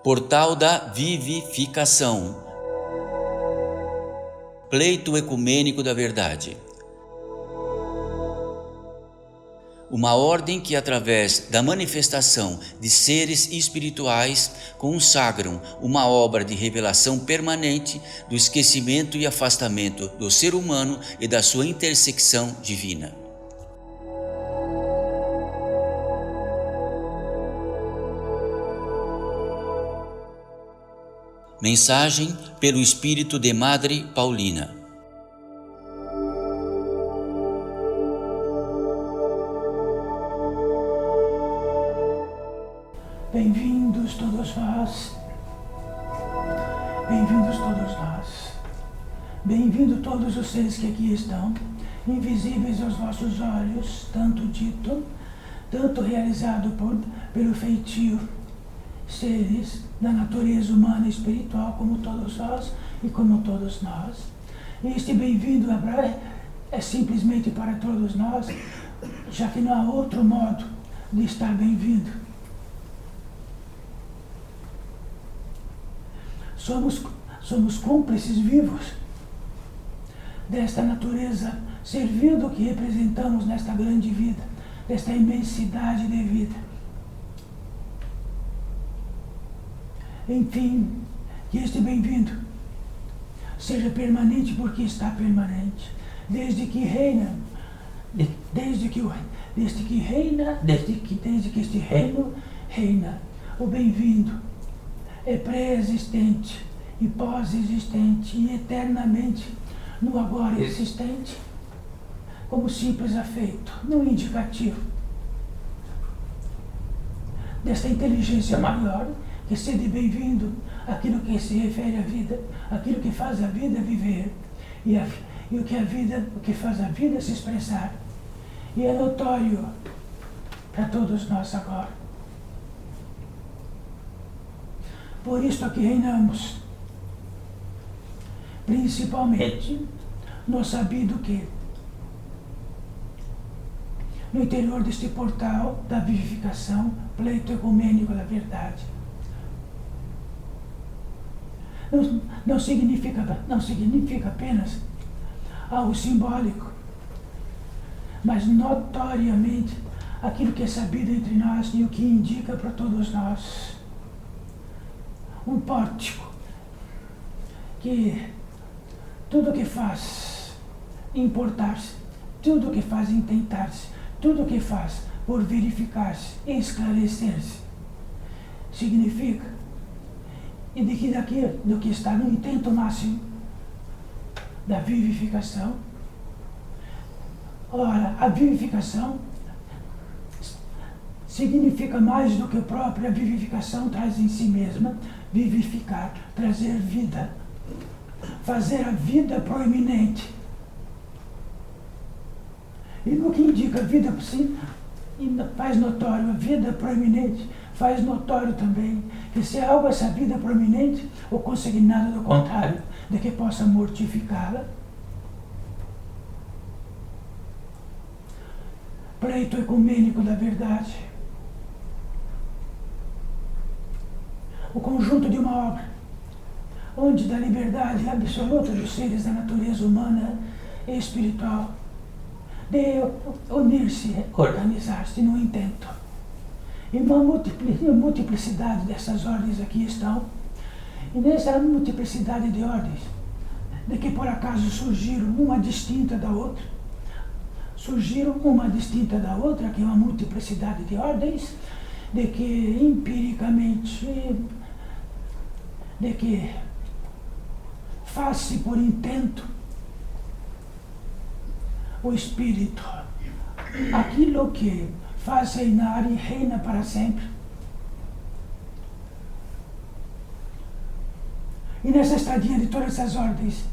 Portal da Vivificação. Pleito ecumênico da verdade. Uma ordem que, através da manifestação de seres espirituais, consagram uma obra de revelação permanente do esquecimento e afastamento do ser humano e da sua intersecção divina. Mensagem pelo Espírito de Madre Paulina. Bem-vindos todos vós, bem-vindos todos nós, bem-vindos todos os seres que aqui estão, invisíveis aos vossos olhos, tanto dito, tanto realizado pelo feitio, seres da natureza humana e espiritual como todos vós e como todos nós. Este bem-vindo é simplesmente para todos nós, já que não há outro modo de estar bem-vindo. Somos cúmplices vivos desta natureza servil do que representamos nesta grande vida, desta imensidade de vida. Enfim, que este bem-vindo seja permanente porque está permanente, desde que este reino reina. O bem-vindo é pré-existente e pós-existente e eternamente no agora existente, como simples afeito, no indicativo desta inteligência maior, que sede bem-vindo aquilo que se refere à vida, aquilo que faz a vida viver e o que faz a vida se expressar. E é notório para todos nós agora. Por isso aqui reinamos, principalmente no sabido que, no interior deste portal da vivificação, pleito ecumênico da verdade, não significa apenas algo simbólico, mas notoriamente aquilo que é sabido entre nós e o que indica para todos nós. Um pórtico que tudo que faz importar-se, tudo que faz intentar-se, tudo que faz por verificar-se e esclarecer-se, significa e do que está no intento máximo da vivificação. Ora, a vivificação significa mais do que a própria vivificação traz em si mesma. Vivificar, trazer vida, fazer a vida proeminente. E no que indica a vida por si, faz notório a vida proeminente, faz notório também que se há algo essa vida proeminente, ou consignado do contrário, de que possa mortificá-la. Pleito ecumênico da verdade. O conjunto de uma obra, onde da liberdade absoluta dos seres da natureza humana e espiritual, de unir-se, organizar-se no intento. E uma multiplicidade dessas ordens aqui estão, e nessa multiplicidade de ordens, de que por acaso surgiram uma distinta da outra, que é uma multiplicidade de ordens, de que empiricamente, de que faz-se por intento o Espírito, aquilo que faz reinar e reina para sempre. E nessa estadia de todas essas ordens,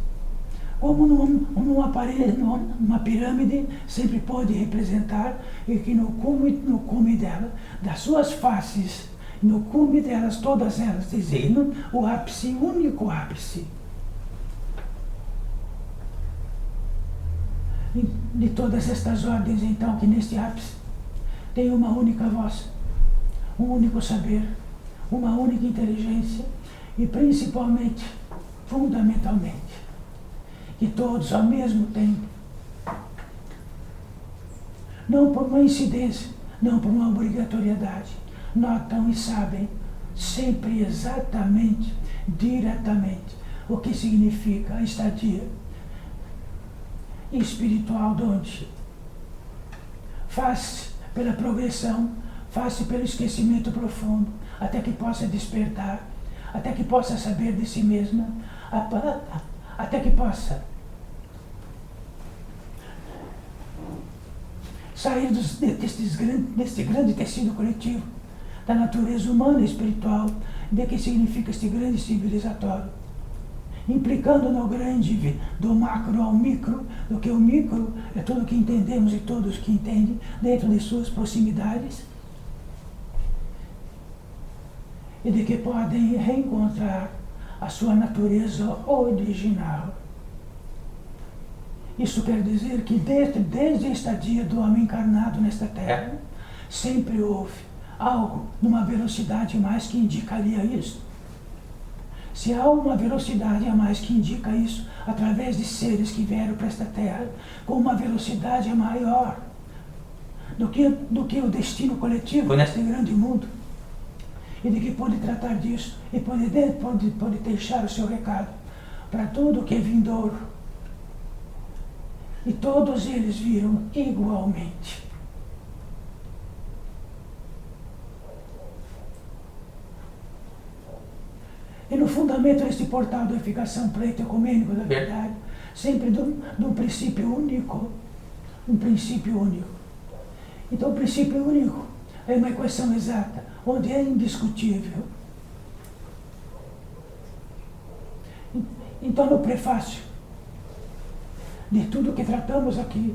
como numa pirâmide, sempre pode representar, e que no cume dela, das suas faces, no cume delas, todas elas desenham o ápice, o único ápice de todas estas ordens, então, que neste ápice tem uma única voz, um único saber, uma única inteligência e principalmente, fundamentalmente, que todos ao mesmo tempo, não por uma incidência, não por uma obrigatoriedade, notam e sabem sempre exatamente, diretamente, o que significa a estadia espiritual de onde faz pela progressão, faz pelo esquecimento profundo, até que possa despertar, até que possa saber de si mesma, até que possa sair deste grande tecido coletivo, da natureza humana e espiritual, de que significa este grande civilizatório, implicando no grande, do macro ao micro, do que o micro é tudo que entendemos e todos que entendem, dentro de suas proximidades, e de que podem reencontrar a sua natureza original. Isso quer dizer que desde a estadia do homem encarnado nesta Terra, sempre houve algo numa velocidade mais que indicaria isso. Se há uma velocidade a mais que indica isso, através de seres que vieram para esta Terra com uma velocidade maior do que o destino coletivo neste grande mundo, e de que pode tratar disso e pode deixar o seu recado para tudo o que é vindouro. E todos eles viram igualmente. E no fundamento deste portal da edificação pleito ecumênico da verdade, sempre de um princípio único. Um princípio único. Então o princípio único é uma equação exata, onde é indiscutível. Então no prefácio de tudo que tratamos aqui,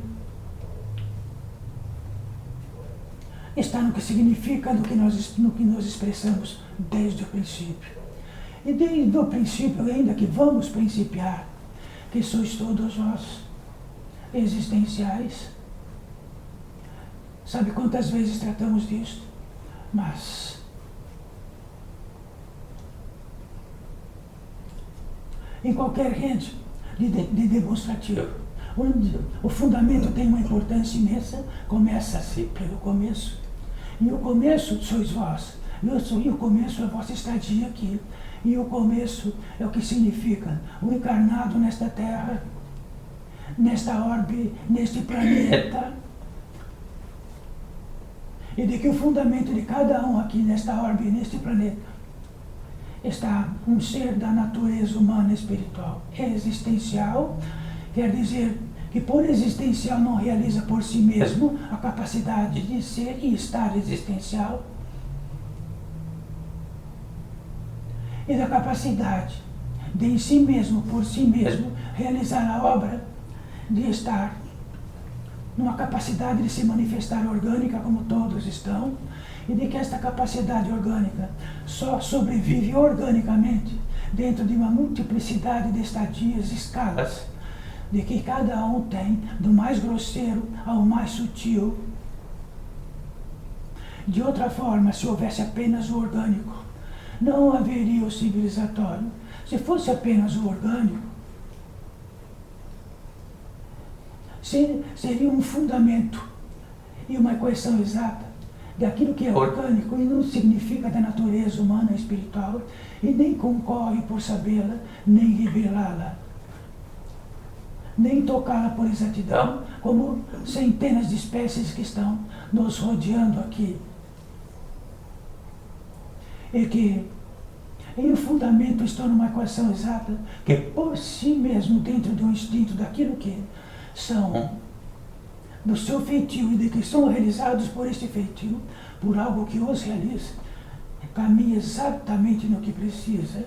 está no que significa, no que nós expressamos desde o princípio. E desde o princípio, ainda que vamos principiar, que sois todos vós existenciais. Sabe quantas vezes tratamos disso? Mas em qualquer rede de demonstrativo, onde o fundamento tem uma importância imensa, começa-se pelo começo. E o começo sois vós. E o começo é a vossa estadia aqui. E o começo é o que significa o encarnado nesta Terra, nesta orbe, neste planeta. E de que o fundamento de cada um aqui nesta orbe, neste planeta, está um ser da natureza humana espiritual existencial, quer dizer que por existencial não realiza por si mesmo a capacidade de ser e estar existencial, e da capacidade de em si mesmo, por si mesmo, realizar a obra de estar numa capacidade de se manifestar orgânica como todos estão, e de que esta capacidade orgânica só sobrevive organicamente dentro de uma multiplicidade de estadias, escalas, de que cada um tem, do mais grosseiro ao mais sutil. De outra forma, se houvesse apenas o orgânico, não haveria o civilizatório. Se fosse apenas o orgânico, seria um fundamento e uma equação exata daquilo que é orgânico e não significa da natureza humana e espiritual, e nem concorre por sabê-la, nem revelá-la, nem tocá-la por exatidão, como centenas de espécies que estão nos rodeando aqui. E que em fundamento estão numa equação exata, que por si mesmo, dentro de um instinto daquilo que são do seu feitio e de que são realizados por este feitio, por algo que os realiza, caminha exatamente no que precisa.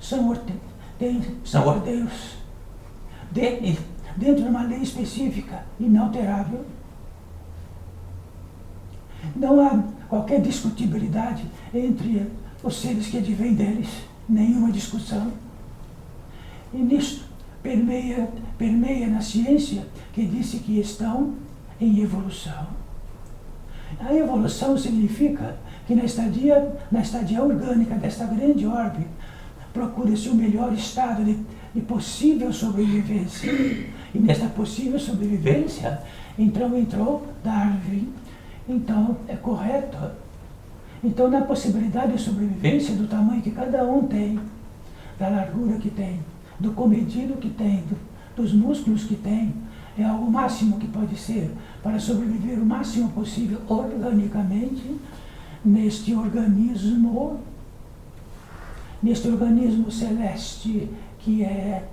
São ordeiros dentro de uma lei específica, inalterável. Não há qualquer discutibilidade entre os seres que advêm deles, nenhuma discussão. E nisto permeia na ciência que disse que estão em evolução. A evolução significa que na estadia orgânica desta grande orbe, procura-se o melhor estado de possível sobrevivência. E nesta possível sobrevivência, então entrou Darwin. Então, é correto. Então, na possibilidade de sobrevivência, do tamanho que cada um tem, da largura que tem, do comedido que tem, dos músculos que tem, é algo máximo que pode ser para sobreviver o máximo possível organicamente neste organismo celeste que é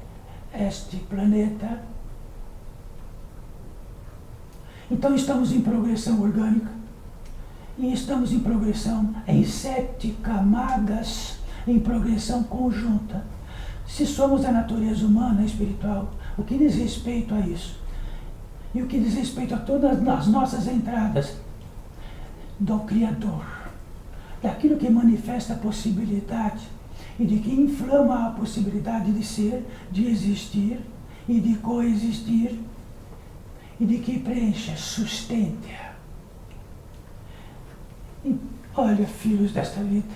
este planeta. Então estamos em progressão orgânica e estamos em progressão em 7 camadas, em progressão conjunta. Se somos a natureza humana espiritual, o que diz respeito a isso? E o que diz respeito a todas as nossas entradas do Criador, daquilo que manifesta a possibilidade e de que inflama a possibilidade de ser, de existir e de coexistir, e de que preencha, sustenta. E olha, filhos desta vida,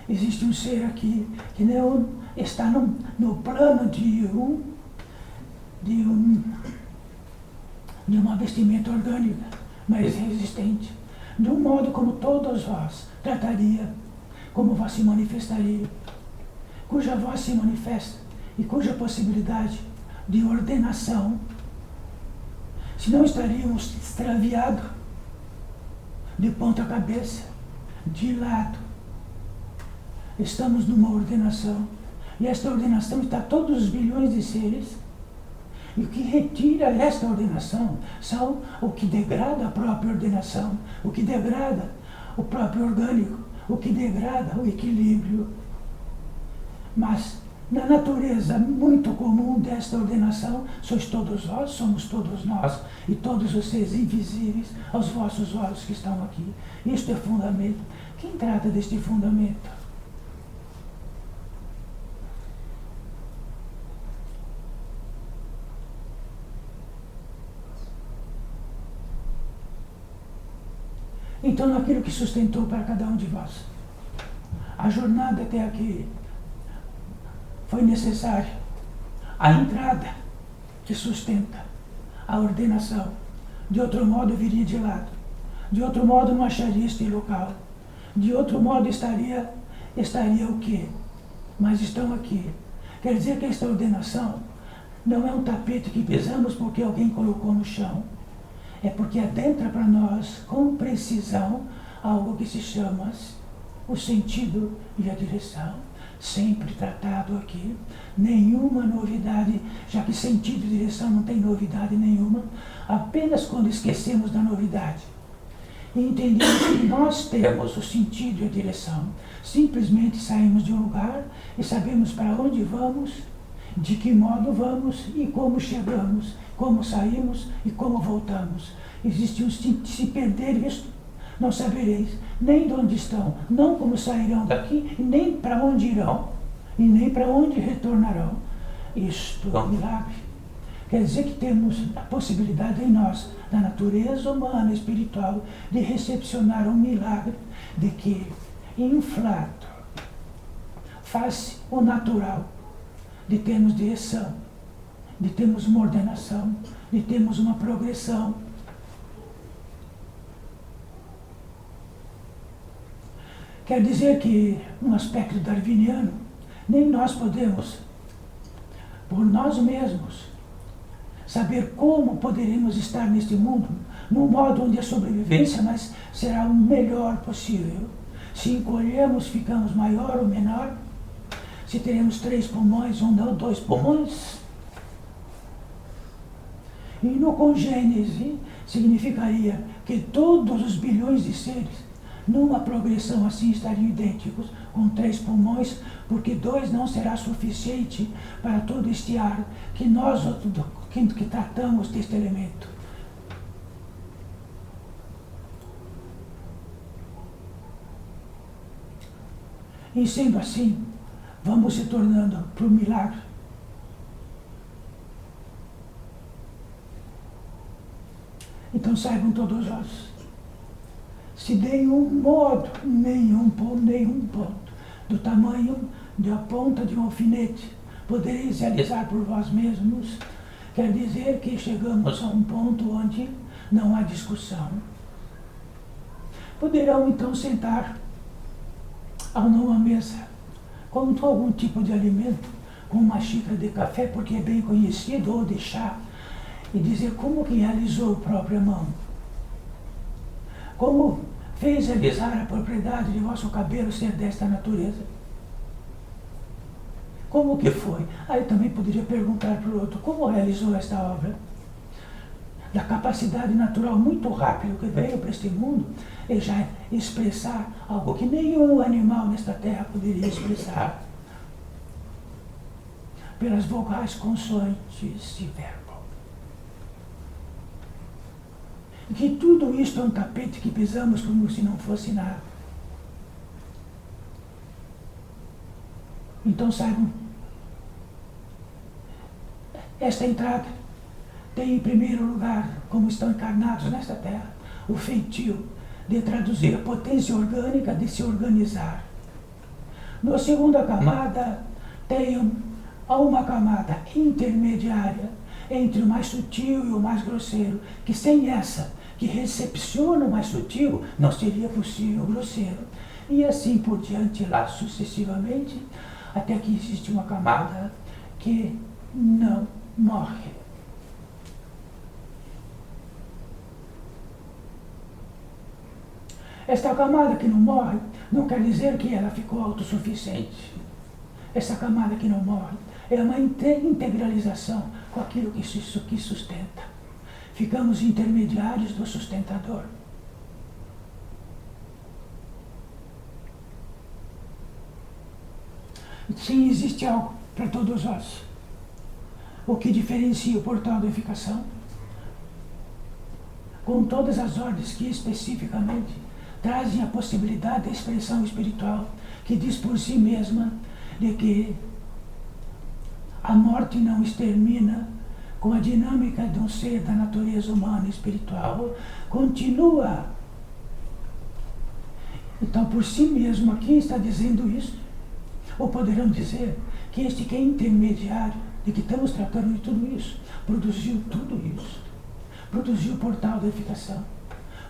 existe um ser aqui que não está no plano de uma vestimenta orgânica, mas resistente, de um modo como todos vós trataria, como vós se manifestaria, cuja voz se manifesta e cuja possibilidade de ordenação, se não estaríamos extraviados de ponta cabeça, de lado. Estamos numa ordenação, e esta ordenação está todos os bilhões de seres, e o que retira esta ordenação são o que degrada a própria ordenação, o que degrada o próprio orgânico, o que degrada o equilíbrio. Mas na natureza muito comum desta ordenação, sois todos vós, somos todos nós, e todos os seres invisíveis aos vossos olhos que estão aqui. Isto é fundamento. Quem trata deste fundamento? Então, naquilo que sustentou para cada um de vós, a jornada até aqui foi necessária, a entrada que sustenta, a ordenação. De outro modo viria de lado, de outro modo não acharia este local, de outro modo estaria o quê? Mas estão aqui. Quer dizer que esta ordenação não é um tapete que pisamos porque alguém colocou no chão. É porque adentra para nós, com precisão, algo que se chama o sentido e a direção. Sempre tratado aqui, nenhuma novidade, já que sentido e direção não tem novidade nenhuma, apenas quando esquecemos da novidade e entendemos que nós temos o sentido e a direção, simplesmente saímos de um lugar e sabemos para onde vamos, de que modo vamos e como chegamos, como saímos e como voltamos. Existe um se perder isso, não sabereis nem de onde estão, não como sairão daqui, nem para onde irão, e nem para onde retornarão. Isto é um milagre. Quer dizer que temos a possibilidade em nós, da natureza humana espiritual, de recepcionar um milagre de que, inflado, faz o natural, de termos direção, de termos uma ordenação, de termos uma progressão. Quer dizer que, no aspecto darwiniano, nem nós podemos, por nós mesmos, saber como poderemos estar neste mundo, num modo onde a sobrevivência mas será o melhor possível. Se encolhemos, ficamos maior ou menor. Se teremos 3 pulmões ou não 2 pulmões. E no congênese significaria que todos os bilhões de seres, numa progressão assim, estariam idênticos, com 3 pulmões, porque 2 não será suficiente para todo este ar que nós que tratamos deste elemento. E sendo assim, vamos se tornando para o milagre. Então saibam todos nós se de nenhum ponto, do tamanho da ponta de um alfinete, podereis realizar por vós mesmos, quer dizer que chegamos a um ponto onde não há discussão. Poderão então sentar a uma mesa com algum tipo de alimento, com uma xícara de café, porque é bem conhecido, ou de chá, e dizer como que realizou a própria mão. Como fez realizar a propriedade de vosso cabelo ser desta natureza. Como que foi? Aí também poderia perguntar para o outro, como realizou esta obra? Da capacidade natural muito rápida que veio para este mundo, e já expressar algo que nenhum animal nesta terra poderia expressar. Pelas vogais consoantes de verbo. Que tudo isto é um tapete que pisamos como se não fosse nada. Então saibam, esta entrada tem em primeiro lugar, como estão encarnados nesta terra, o feitio de traduzir a potência orgânica de se organizar. Na segunda camada tem uma camada intermediária entre o mais sutil e o mais grosseiro, que sem essa, que recepciona o mais sutil, não seria possível o grosseiro. E assim por diante, lá sucessivamente, até que existe uma camada que não morre. Esta camada que não morre não quer dizer que ela ficou autossuficiente. Essa camada que não morre é uma integralização com aquilo que sustenta. Ficamos intermediários do sustentador. Sim, existe algo para todos nós. O que diferencia o portal da edificação, com todas as ordens que especificamente trazem a possibilidade da expressão espiritual, que diz por si mesma de que a morte não extermina com a dinâmica de um ser da natureza humana e espiritual, continua. Então, por si mesmo, aqui está dizendo isso. Ou poderão dizer que este que é intermediário, de que estamos tratando de tudo isso, produziu tudo isso. Produziu o portal da edificação.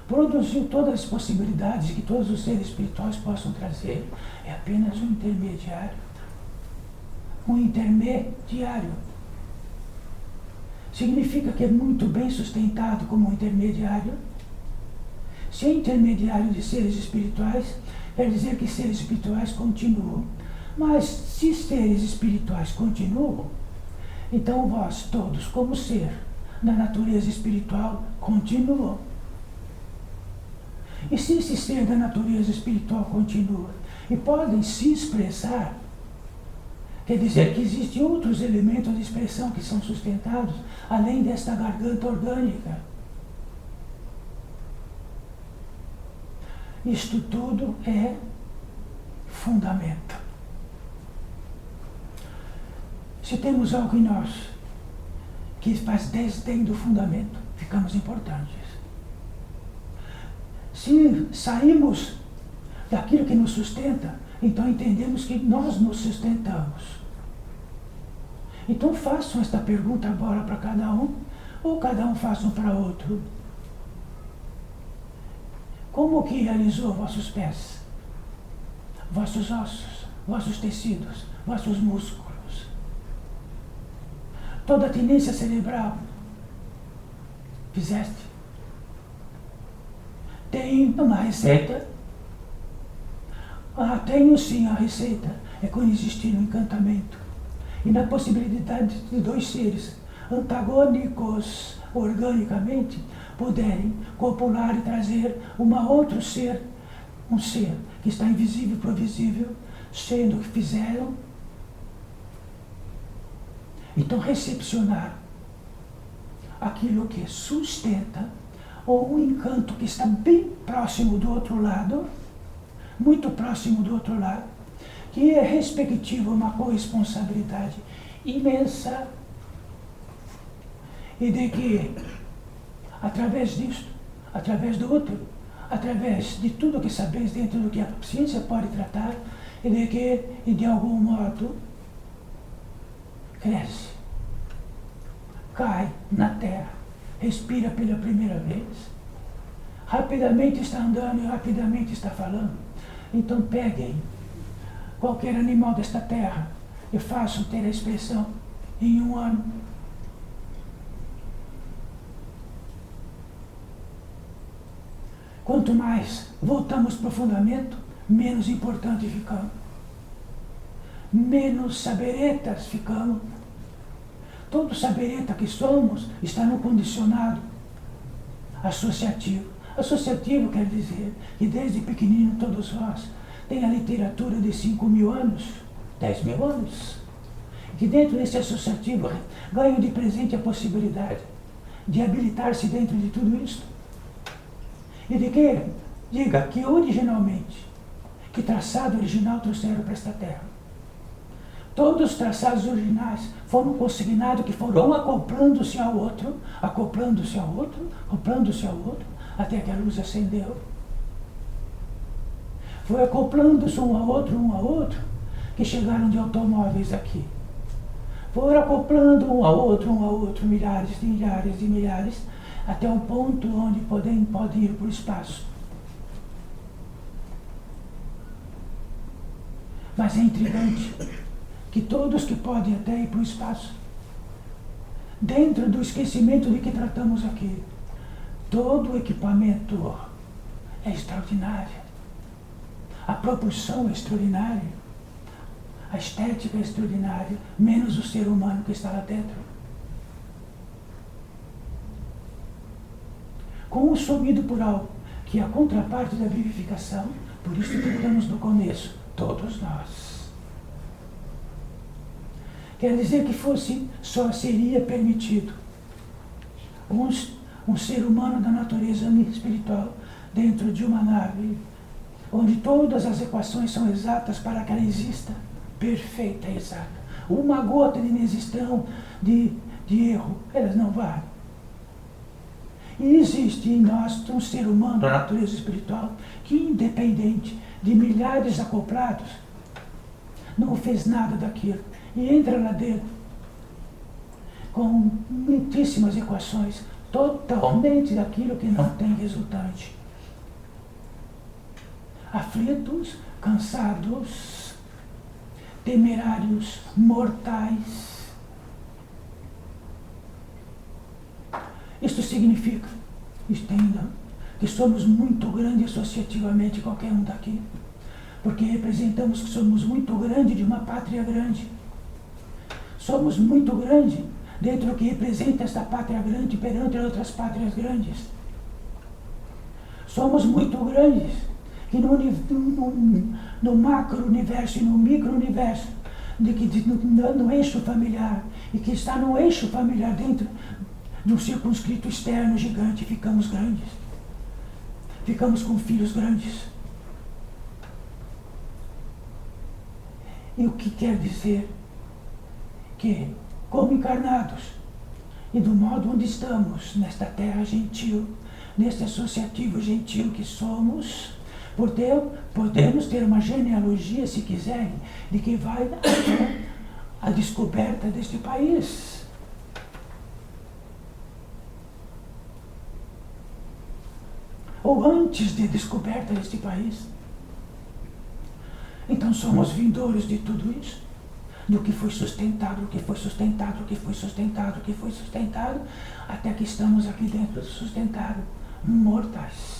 Produziu todas as possibilidades que todos os seres espirituais possam trazer. É apenas um intermediário. Um intermediário. Significa que é muito bem sustentado como um intermediário. Se é intermediário de seres espirituais, quer dizer que seres espirituais continuam. Mas se seres espirituais continuam, então vós todos, como ser da natureza espiritual, continuam. E se esse ser da natureza espiritual continua e podem se expressar, quer dizer que existem outros elementos de expressão que são sustentados, além desta garganta orgânica. Isto tudo é fundamento. Se temos algo em nós que faz desdém do fundamento, ficamos importantes. Se saímos daquilo que nos sustenta, então entendemos que nós nos sustentamos. Então façam esta pergunta agora para cada um, ou cada um faça um para outro. Como que realizou vossos pés, vossos ossos, vossos tecidos, vossos músculos? Toda a tendência cerebral fizeste? Tem uma receita? Tenho sim a receita. É quando existir um encantamento. E na possibilidade de dois seres antagônicos organicamente puderem copular e trazer outro ser, um ser que está invisível e provisível, sendo o que fizeram. Então, recepcionar aquilo que sustenta, ou um encanto que está bem próximo do outro lado, muito próximo do outro lado, que é respectivo a uma corresponsabilidade imensa, e de que, através disto, através do outro, através de tudo que sabeis dentro do que a ciência pode tratar, e de algum modo cresce, cai na terra, respira pela primeira vez, rapidamente está andando e rapidamente está falando. Então peguem qualquer animal desta terra e façam ter a expressão em um ano. Quanto mais voltamos para o fundamento, menos importante ficamos. Menos saberetas ficamos. Todo sabereta que somos está no condicionado associativo. Associativo quer dizer que desde pequenino todos nós tem a literatura de 5.000 anos, 10.000 anos, que dentro desse associativo ganham de presente a possibilidade de habilitar-se dentro de tudo isso. E de que, diga que originalmente, que traçado original trouxeram para esta terra. Todos os traçados originais foram consignados que foram acoplando-se ao outro, acoplando-se ao outro, acoplando-se ao outro, até que a luz acendeu. Foi acoplando-se um ao outro, que chegaram de automóveis aqui. Foram acoplando um ao outro, milhares de milhares de milhares, até o ponto onde podem ir para o espaço. Mas é intrigante que todos que podem até ir para o espaço, dentro do esquecimento de que tratamos aqui, todo o equipamento é extraordinário, a propulsão é extraordinária, a estética é extraordinária, menos o ser humano que está lá dentro. Consumido por algo que é a contraparte da vivificação, por isso que estamos no começo, todos nós. Quer dizer que só seria permitido um ser humano da natureza espiritual dentro de uma nave onde todas as equações são exatas para que ela exista, perfeita e exata. Uma gota de inexistão, de erro, elas não valem. E existe em nós um ser humano da natureza espiritual que, independente de milhares acoplados, não fez nada daquilo. E entra lá dentro com muitíssimas equações, totalmente daquilo que não tem resultante. Aflitos, cansados, temerários, mortais. Isto significa, entendam, que somos muito grandes associativamente, qualquer um daqui, porque representamos que somos muito grandes de uma pátria grande. Somos muito grandes dentro do que representa esta pátria grande perante outras pátrias grandes. Somos muito grandes que no macro-universo e no micro-universo, no eixo familiar, e que está no eixo familiar dentro de um circunscrito externo gigante, ficamos grandes. Ficamos com filhos grandes. E o que quer dizer? Que, como encarnados, e do modo onde estamos, nesta terra gentil, neste associativo gentil que somos, podemos ter uma genealogia, se quiserem, de que vai até a descoberta deste país. Ou antes de descoberta deste país. Então somos vindouros de tudo isso. Do que foi sustentado, até que estamos aqui dentro, sustentado, mortais.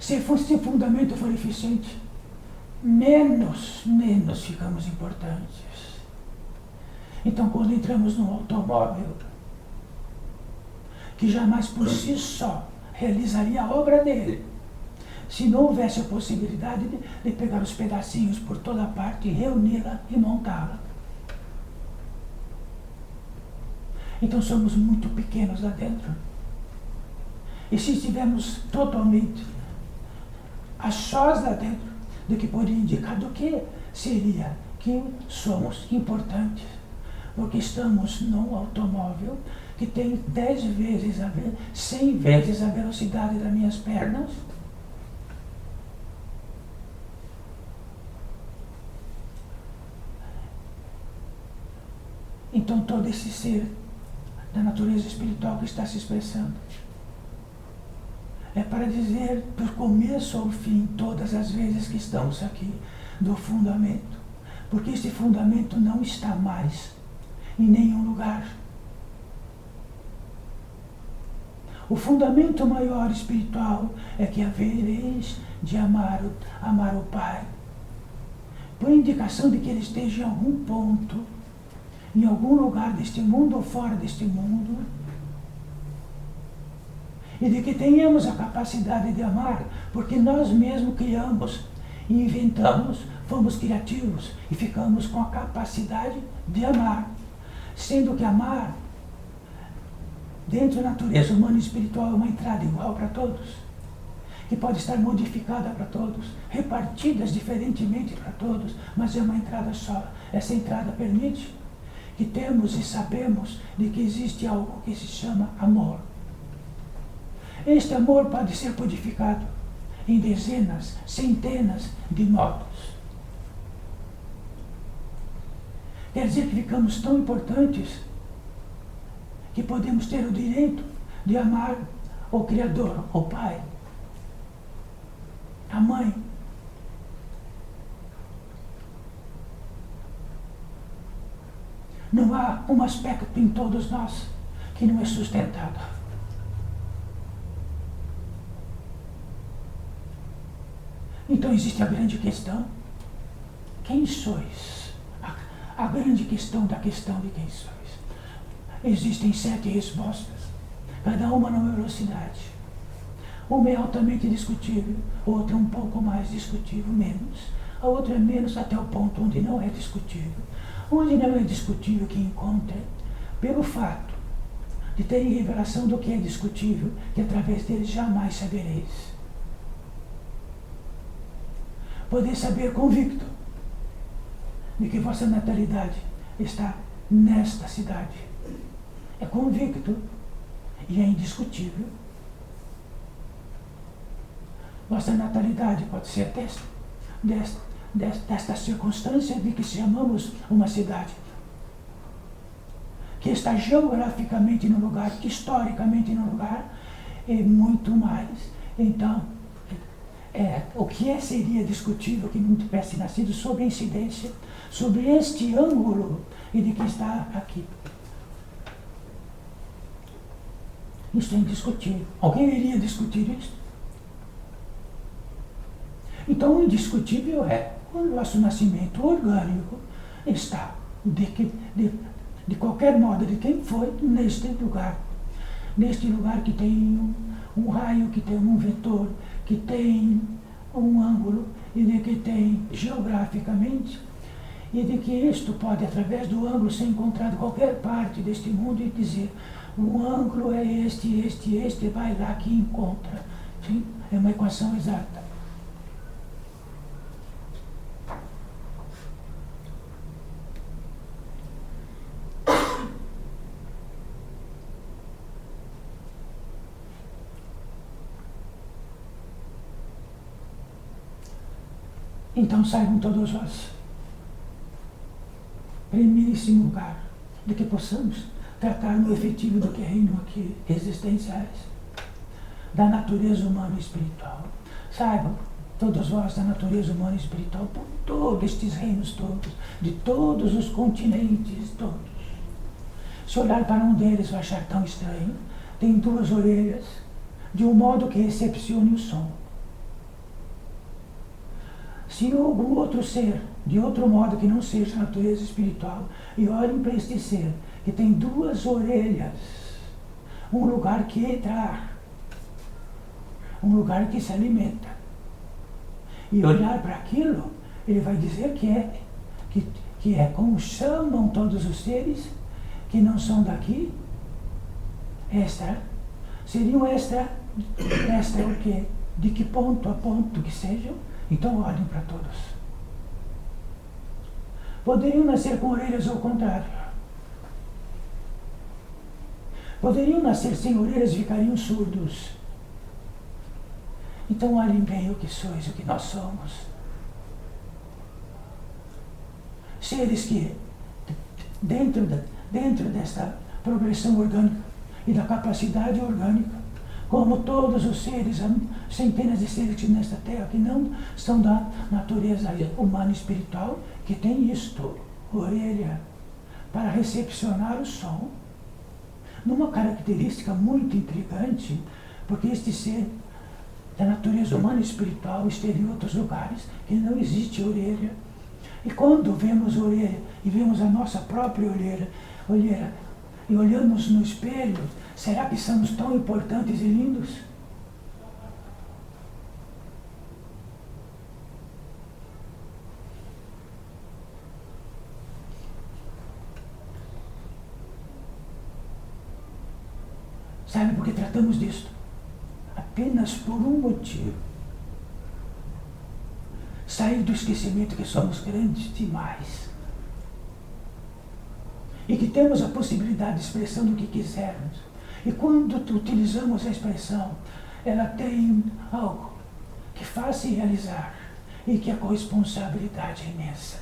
Se esse fundamento for eficiente, menos ficamos importantes. Então, quando entramos num automóvel, que jamais por si só realizaria a obra dele, se não houvesse a possibilidade de pegar os pedacinhos por toda parte, reuni-la e montá-la. Então somos muito pequenos lá dentro. E se estivermos totalmente a sós lá dentro, do que poderia indicar do que seria que somos importantes. porque estamos num automóvel que tem 10 vezes, 100 vezes a velocidade das minhas pernas. Então todo esse ser da natureza espiritual que está se expressando é para dizer do começo ao fim, todas as vezes que estamos aqui, do fundamento, porque esse fundamento não está mais em nenhum lugar. O fundamento maior espiritual é que havereis de amar o Pai, por indicação de que Ele esteja em algum ponto, em algum lugar deste mundo ou fora deste mundo, e de que tenhamos a capacidade de amar, porque nós mesmos criamos e inventamos, fomos criativos e ficamos com a capacidade de amar, sendo que amar dentro da natureza humana e espiritual é uma entrada igual para todos, que pode estar modificada para todos, repartidas diferentemente para todos, mas é uma entrada só. Essa entrada permite que temos e sabemos de que existe algo que se chama amor. Este amor pode ser codificado em dezenas, centenas de modos. Quer dizer que ficamos tão importantes que podemos ter o direito de amar o Criador, o Pai, a Mãe. Não há um aspecto em todos nós que não é sustentado. Então existe a grande questão: quem sois? A grande questão da questão de quem sois. Existem 7 respostas, cada uma numa velocidade. Uma é altamente discutível, outra um pouco mais discutível, menos. A outra é menos até o ponto onde não é discutível. Onde não é discutível que encontre, pelo fato de terem revelação do que é discutível, que através deles jamais sabereis. Podeis saber convicto de que vossa natalidade está nesta cidade. É convicto e é indiscutível. Vossa natalidade pode ser desta circunstância de que chamamos uma cidade, que está geograficamente no lugar, historicamente no lugar, e muito mais. Então, o que seria discutível que não tivesse nascido sob a incidência, sobre este ângulo e de que está aqui. Isso é indiscutível. Alguém iria discutir isso? Então, o indiscutível é o nosso nascimento orgânico está, de qualquer modo, de quem foi, neste lugar que tem um raio, que tem um vetor, que tem um ângulo, e de que tem geograficamente, e de que isto pode, através do ângulo, ser encontrado em qualquer parte deste mundo e dizer: o ângulo é este, vai lá que encontra. Sim? É uma equação exata. Então saibam todos vós, primeiríssimo lugar, de que possamos tratar no efetivo do que reino aqui, existenciais, da natureza humana e espiritual. Saibam, todos vós, da natureza humana e espiritual, por todos estes reinos todos, de todos os continentes todos. Se olhar para um deles vai achar tão estranho, tem 2 orelhas, de um modo que recepcione o som. Se algum outro ser, de outro modo que não seja a natureza espiritual, e olhem para este ser, que tem 2 orelhas, um lugar que entrar, um lugar que se alimenta, e olhar para aquilo, ele vai dizer que é como chamam todos os seres que não são daqui, seriam o quê? De que ponto a ponto que sejam. Então olhem para todos. Poderiam nascer com orelhas ao contrário, Poderiam nascer sem orelhas e ficariam surdos. Então olhem bem o que sois, o que nós somos. Seres que, dentro desta progressão orgânica e da capacidade orgânica, como todos os seres, centenas de seres nesta terra, que não são da natureza humana e espiritual, que tem isto, orelha, para recepcionar o som, numa característica muito intrigante, porque este ser da natureza humana e espiritual esteve em outros lugares que não existe orelha. E quando vemos orelha e vemos a nossa própria olheira e olhamos no espelho, será que somos tão importantes e lindos? Sabe por que tratamos disto? Apenas por um motivo. Sair do esquecimento que somos grandes demais. E que temos a possibilidade de expressão do que quisermos. E quando utilizamos a expressão, ela tem algo que faz-se realizar e que a corresponsabilidade é imensa.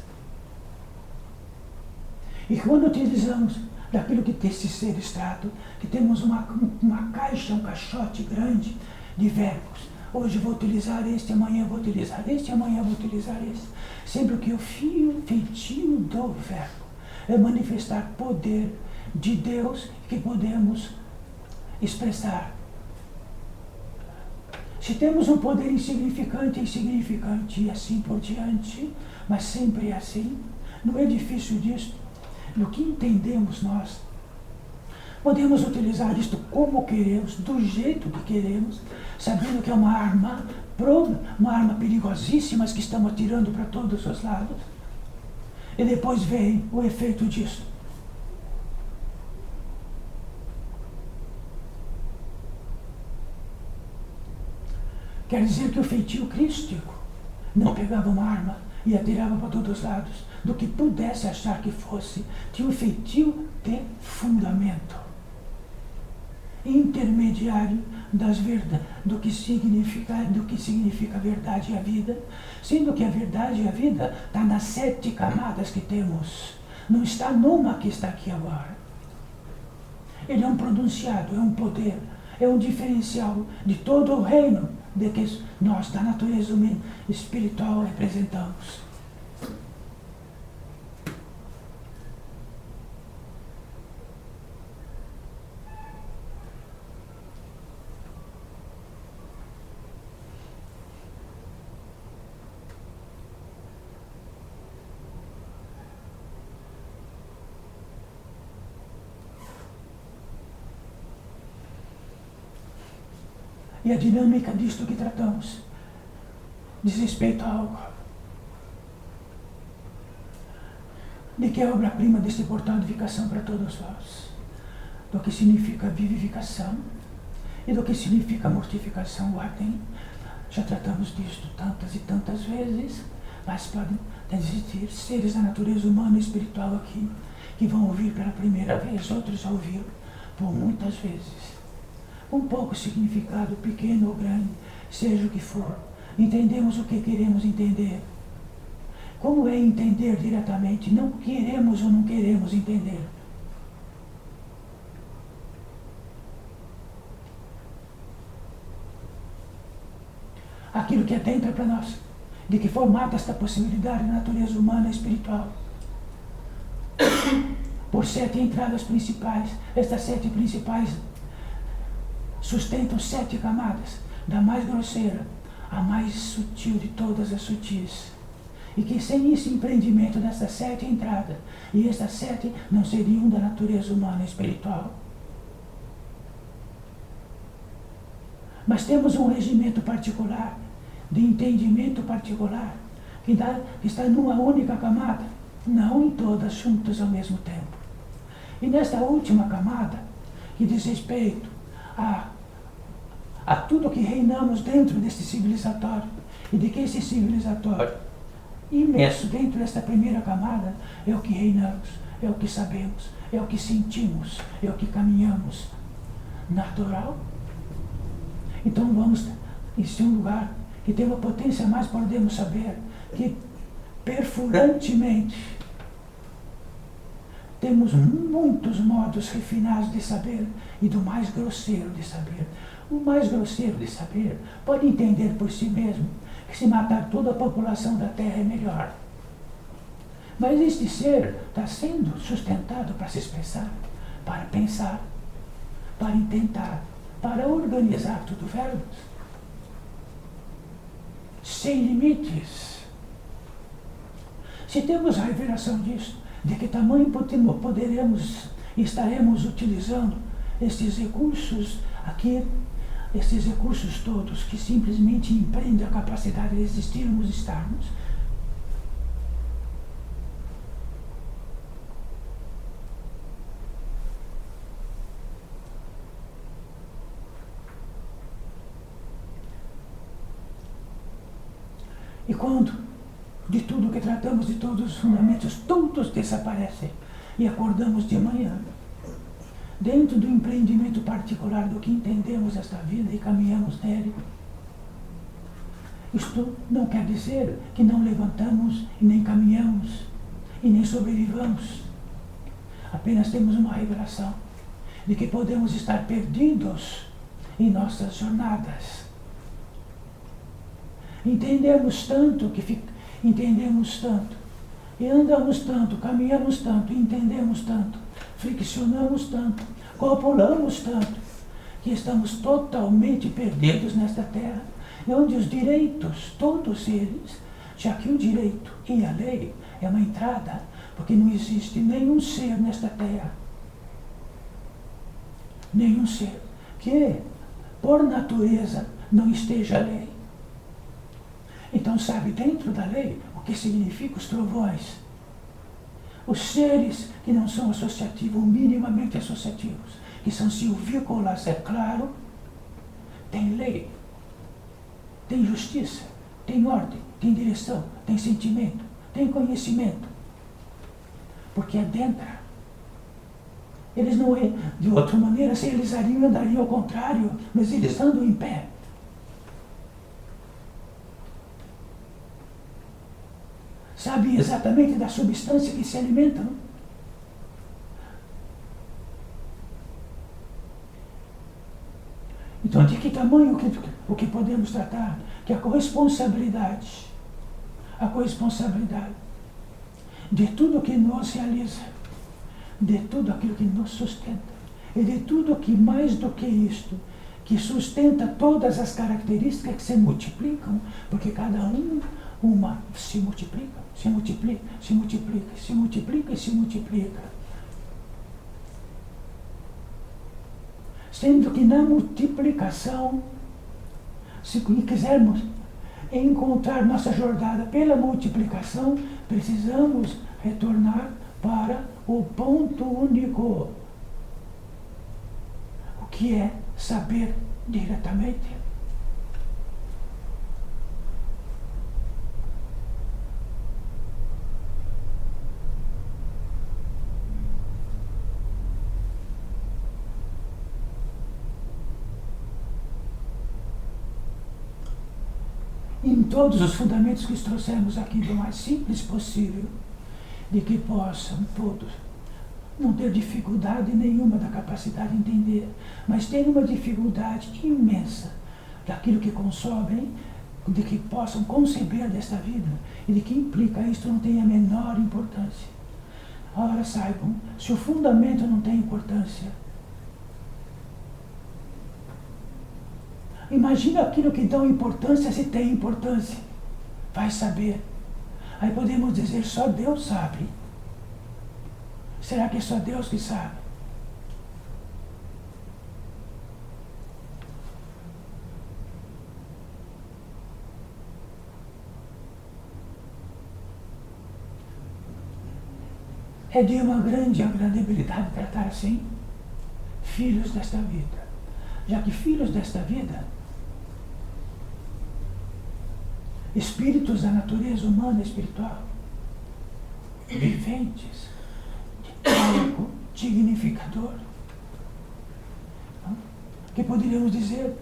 E quando utilizamos daquilo que esse ser extrato, que temos uma caixa, um caixote grande de verbos. Hoje vou utilizar este, amanhã vou utilizar este, amanhã vou utilizar este. Sempre que o feitio do verbo é manifestar poder de Deus que podemos expressar. Se temos um poder insignificante, e assim por diante, mas sempre é assim, no edifício disto, no que entendemos nós, podemos utilizar isto como queremos, do jeito que queremos, sabendo que é uma arma perigosíssima que estamos atirando para todos os lados. E depois vem o efeito disso. Quer dizer que o feitio crístico não pegava uma arma e atirava para todos os lados, do que pudesse achar que fosse. Tinha um feitio de fundamento, intermediário do que significa a verdade e a vida, sendo que a verdade e a vida está nas 7 camadas que temos, não está numa que está aqui agora. Ele é um pronunciado, é um poder, é um diferencial de todo o reino de que nós, da natureza humana espiritual, representamos. E a dinâmica disto que tratamos diz respeito a algo de que é a obra-prima deste portal de vivificação para todos nós, do que significa vivificação e do que significa mortificação, ordem. Já tratamos disto tantas e tantas vezes, mas podem existir seres da natureza humana e espiritual aqui que vão ouvir pela primeira vez, outros já ouviram por muitas vezes. Um pouco significado, pequeno ou grande, seja o que for. Entendemos o que queremos entender. Como é entender diretamente? Não queremos ou não queremos entender. Aquilo que adentra para nós. De que formata esta possibilidade na natureza humana e espiritual. Por 7 entradas principais. Estas 7 principais sustentam 7 camadas, da mais grosseira à mais sutil de todas as sutis. E que sem esse empreendimento dessas 7 entradas, e estas 7 não seriam da natureza humana e espiritual. Mas temos um regimento particular, de entendimento particular, que está numa única camada, não em todas juntas ao mesmo tempo. E nesta última camada, que diz respeito a tudo que reinamos dentro deste civilizatório, e de que esse civilizatório imenso dentro desta primeira camada é o que reinamos, é o que sabemos, é o que sentimos, é o que caminhamos, natural. Então vamos, este é um lugar que tem uma potência, mas podemos saber que perfurantemente temos muitos modos refinados de saber e do mais grosseiro de saber. O mais grosseiro de saber pode entender por si mesmo que se matar toda a população da Terra é melhor. Mas este ser está sendo sustentado para se expressar, para pensar, para intentar, para organizar tudo verbos, sem limites. Se temos a revelação disso, de que tamanho poderemos e estaremos utilizando estes recursos aqui, esses recursos todos que simplesmente empreendem a capacidade de existirmos e estarmos, e quando de tudo que tratamos, de todos os fundamentos, todos desaparecem e acordamos de manhã, dentro do empreendimento particular do que entendemos esta vida e caminhamos nele. Isto não quer dizer que não levantamos e nem caminhamos e nem sobrevivamos. Apenas temos uma revelação de que podemos estar perdidos em nossas jornadas. Entendemos tanto e andamos tanto, caminhamos tanto, entendemos tanto, flexionamos tanto, copulamos tanto, que estamos totalmente perdidos nesta terra, onde os direitos, todos eles, já que o direito e a lei é uma entrada, porque não existe nenhum ser nesta terra, nenhum ser que, por natureza, não esteja a lei. Então, sabe, dentro da lei, o que significa os trovões. Os seres que não são associativos, ou minimamente associativos, que são silvícolas, é claro, tem lei, tem justiça, tem ordem, tem direção, tem sentimento, tem conhecimento. Porque adentra. Eles não, de outra maneira, se eles andariam ao contrário, mas eles andam em pé. Sabem exatamente da substância que se alimentam. Então, de que tamanho o que podemos tratar? Que a corresponsabilidade de tudo que nos realiza, de tudo aquilo que nos sustenta, e de tudo que mais do que isto, que sustenta todas as características que se multiplicam, porque cada uma se multiplica, se multiplica, se multiplica, se multiplica e se multiplica. Sendo que na multiplicação, se quisermos encontrar nossa jornada pela multiplicação, precisamos retornar para o ponto único. O que é saber diretamente. Em todos os fundamentos que trouxemos aqui, do mais simples possível, de que possam todos não ter dificuldade nenhuma da capacidade de entender, mas ter uma dificuldade imensa daquilo que consomem, de que possam conceber desta vida e de que implica isto não tem a menor importância. Ora, saibam, se o fundamento não tem importância, imagina aquilo que dão importância se tem importância. Vai saber. Aí podemos dizer, só Deus sabe. Será que é só Deus que sabe? É de uma grande agradabilidade tratar assim filhos desta vida, já que filhos desta vida, espíritos da natureza humana e espiritual, viventes, de algo dignificador, que poderíamos dizer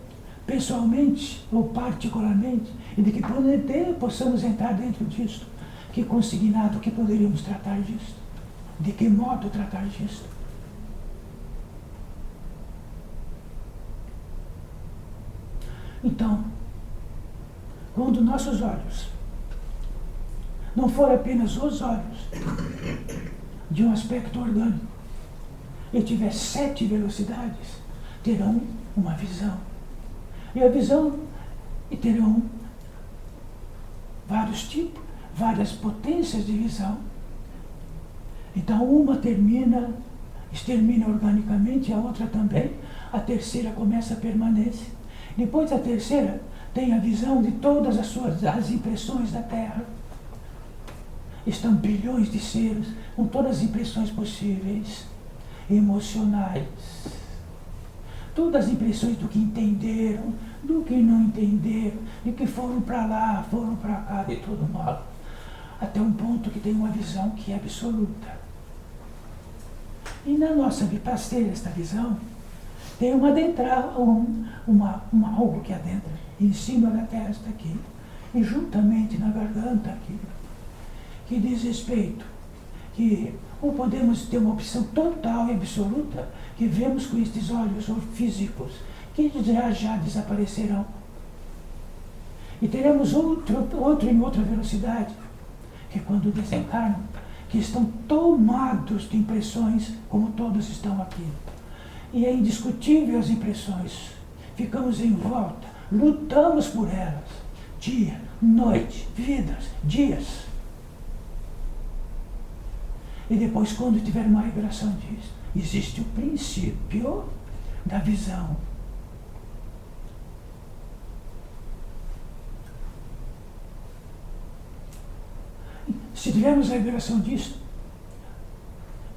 pessoalmente ou particularmente, e de que possamos entrar dentro disso, que consignado que poderíamos tratar disso, de que modo tratar disso. Então, quando nossos olhos não forem apenas os olhos de um aspecto orgânico e tiver 7 velocidades, terão uma visão. E a visão, e terão vários tipos, várias potências de visão. Então uma extermina organicamente, a outra também, a terceira começa a permanecer. Depois a terceira tem a visão de todas as impressões da Terra. Estão bilhões de seres com todas as impressões possíveis, emocionais. Todas as impressões do que entenderam, do que não entenderam, de que foram para lá, foram para cá, de todo modo. Até um ponto que tem uma visão que é absoluta. E na nossa, para ter esta visão, tem algo que adentra em cima da testa aqui, e juntamente na garganta aqui, que diz respeito, que ou podemos ter uma opção total e absoluta, que vemos com estes olhos físicos, que já desaparecerão. E teremos outro em outra velocidade, que quando desencarnam, que estão tomados de impressões, como todos estão aqui. E é indiscutível as impressões. Ficamos em volta, lutamos por elas, dia, noite, vidas, dias. E depois, quando tiver uma revelação disso, existe o princípio da visão. Se tivermos a revelação disso,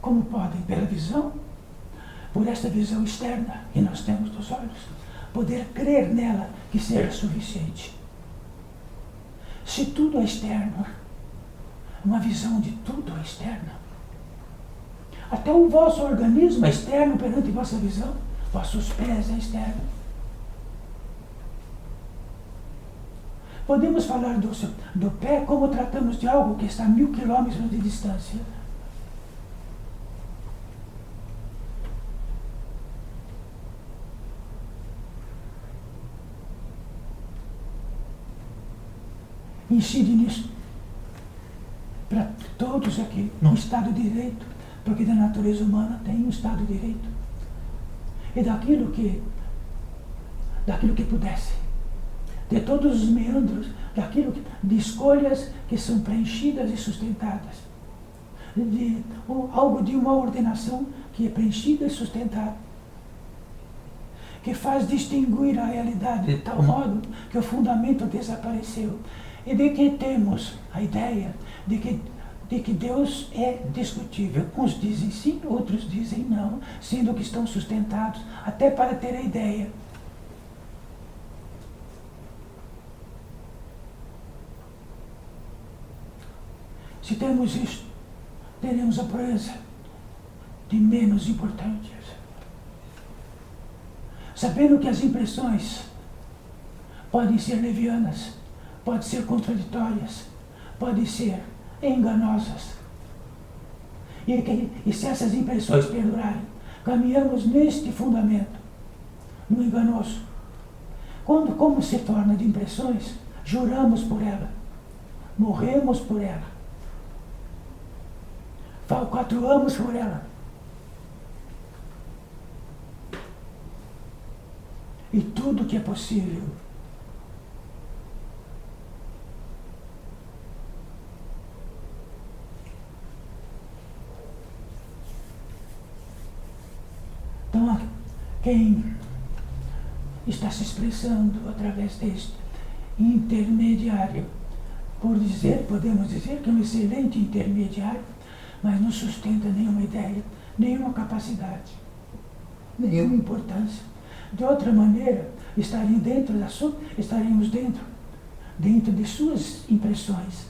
como podem, pela visão, por esta visão externa que nós temos dos olhos, poder crer nela que seja suficiente. Se tudo é externo, uma visão de tudo é externa, até o vosso organismo é externo perante vossa visão, vossos pés é externo. Podemos falar do pé como tratamos de algo que está a 1000 quilômetros de distância. Incide nisso, para todos aqui, no Estado de Direito, porque da natureza humana tem um Estado de Direito. E daquilo que pudesse, de todos os meandros, de escolhas que são preenchidas e sustentadas, algo de uma ordenação que é preenchida e sustentada, que faz distinguir a realidade de tal modo que o fundamento desapareceu, e de que temos a ideia de que Deus é discutível. Uns dizem sim, outros dizem não, sendo que estão sustentados até para ter a ideia. Se temos isto, teremos a proeza de menos importantes. Sabendo que as impressões podem ser levianas, podem ser contraditórias, podem ser enganosas. E se essas impressões perdurarem, caminhamos neste fundamento, no enganoso. Como se torna de impressões, juramos por ela, morremos por ela, falcatruamos por ela. E tudo que é possível então, quem está se expressando através deste intermediário, podemos dizer que é um excelente intermediário, mas não sustenta nenhuma ideia, nenhuma capacidade, nenhuma importância. De outra maneira, estaríamos dentro de suas impressões.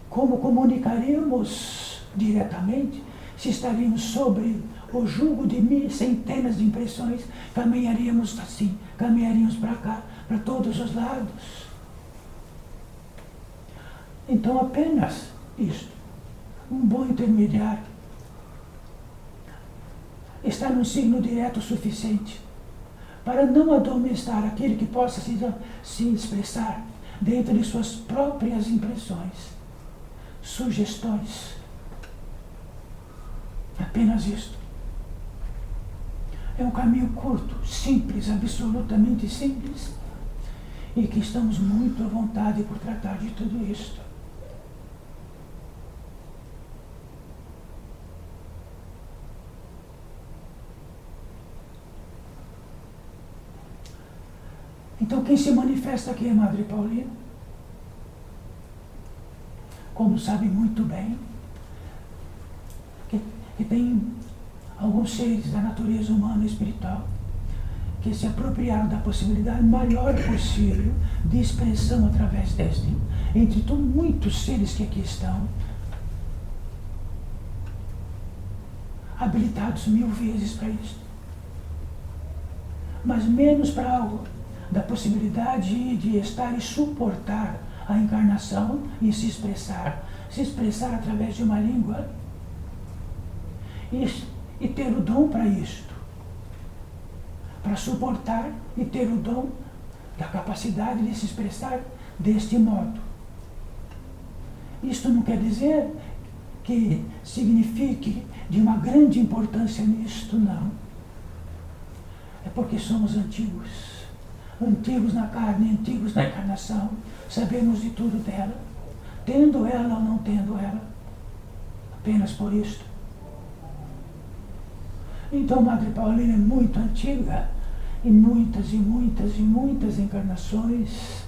Como comunicaríamos diretamente se estaríamos sobre o jugo de centenas de impressões, caminharíamos assim, caminharíamos para cá, para todos os lados. Então apenas isto, um bom intermediário, está num signo direto o suficiente para não adormecer aquele que possa se expressar dentro de suas próprias impressões, sugestões. Apenas isto. É um caminho curto, simples, absolutamente simples, e que estamos muito à vontade por tratar de tudo isto. Então, quem se manifesta aqui é a Madre Paulina. Como sabe muito bem, que tem alguns seres da natureza humana e espiritual que se apropriaram da possibilidade maior possível de expressão através deste. Entre muitos seres que aqui estão, habilitados 1000 vezes para isso, mas menos para algo da possibilidade de estar e suportar a encarnação e se expressar através de uma língua e ter o dom para isto, para suportar e ter o dom da capacidade de se expressar deste modo. Isto não quer dizer que signifique de uma grande importância nisto, não. É porque somos antigos na carne, antigos na encarnação, sabemos de tudo dela, tendo ela ou não tendo ela, apenas por isto. Então, Madre Paulina é muito antiga, e muitas encarnações,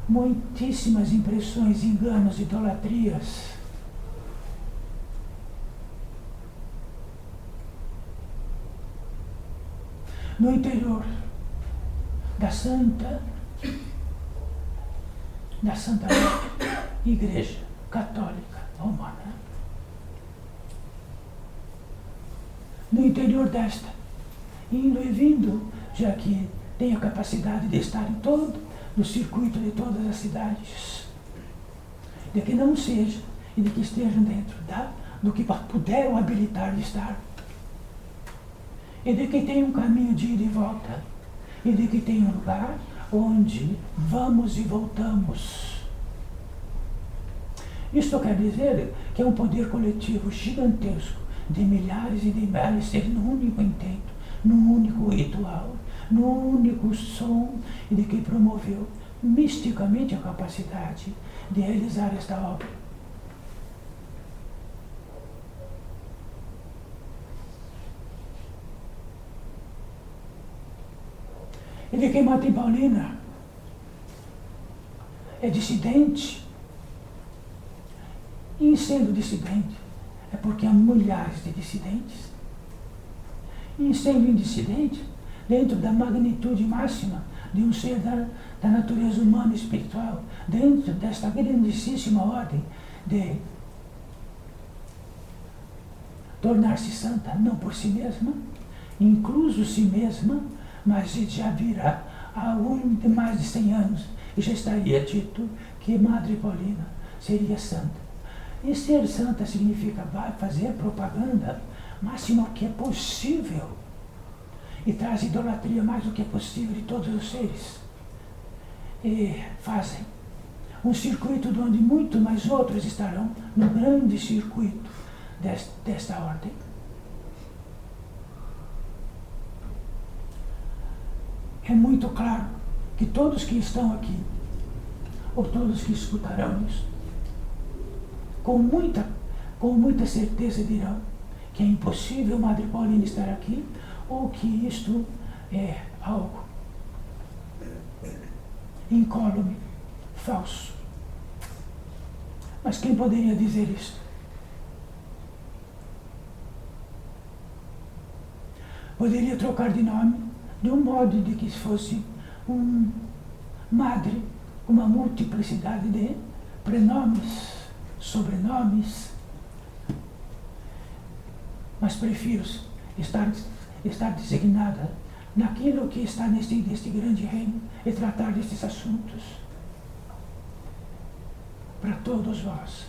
muitíssimas impressões, enganos, idolatrias. No interior da Santa Igreja Católica Romana, no interior desta, indo e vindo, já que tem a capacidade de estar em todo no circuito de todas as cidades, de que não seja e de que estejam dentro do que puderam habilitar de estar, e de que tem um caminho de ida e volta, e de que tem um lugar onde vamos e voltamos. Isto quer dizer que é um poder coletivo gigantesco de milhares e de milhares de seres num único intento, num único ritual, num único som, e de que promoveu misticamente a capacidade de realizar esta obra. E de que Madre Paulina é dissidente, e em sendo dissidente, é porque há milhares de dissidentes. E em sendo indissidente, dentro da magnitude máxima de um ser da natureza humana e espiritual, dentro desta grandíssima ordem de tornar-se santa, não por si mesma, incluso si mesma, mas já virá há mais de 100 anos e já estaria dito que Madre Paulina seria santa. E ser santa significa fazer propaganda máxima que é possível e traz idolatria mais do que é possível de todos os seres. E fazem um circuito de onde muito mais outros estarão no grande circuito desta ordem. É muito claro que todos que estão aqui, ou todos que escutarão isso, com muita certeza dirão que é impossível Madre Paulina estar aqui, ou que isto é algo incólume, falso. Mas quem poderia dizer isso? Poderia trocar de nome de um modo de que fosse madre, uma multiplicidade de prenomes, sobrenomes, mas prefiro estar designada naquilo que está neste grande reino e tratar destes assuntos para todos vós.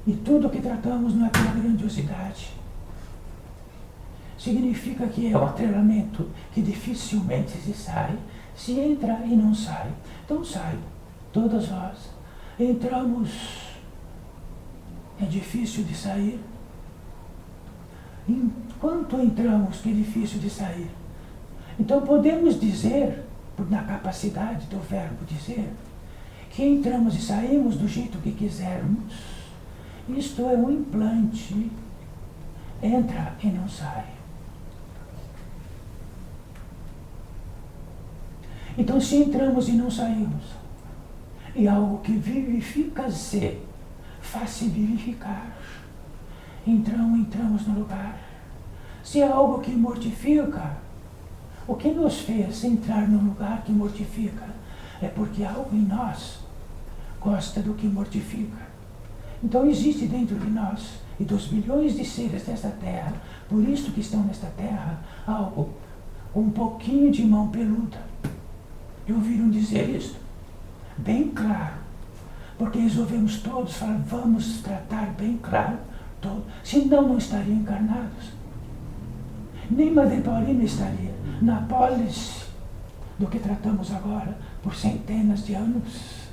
E tudo que tratamos não é pela grandiosidade. Significa que é um atrelamento que dificilmente se sai, se entra e não sai. Então saibam, todas nós entramos, é difícil de sair. Enquanto entramos, que é difícil de sair. Então podemos dizer, na capacidade do verbo dizer, que entramos e saímos do jeito que quisermos. Isto é um implante, entra e não sai. Então, se entramos e não saímos, e algo que vivifica-se, faz-se vivificar, entramos no lugar. Se é algo que mortifica, o que nos fez entrar no lugar que mortifica é porque algo em nós gosta do que mortifica. Então existe dentro de nós e dos bilhões de seres desta terra, por isso que estão nesta terra, algo com um pouquinho de mão peluda. E ouviram dizer isso? Bem claro. Porque resolvemos todos falar, vamos tratar bem claro, todos. Senão não estariam encarnados. Nem Madre Paulina estaria na polis do que tratamos agora por centenas de anos.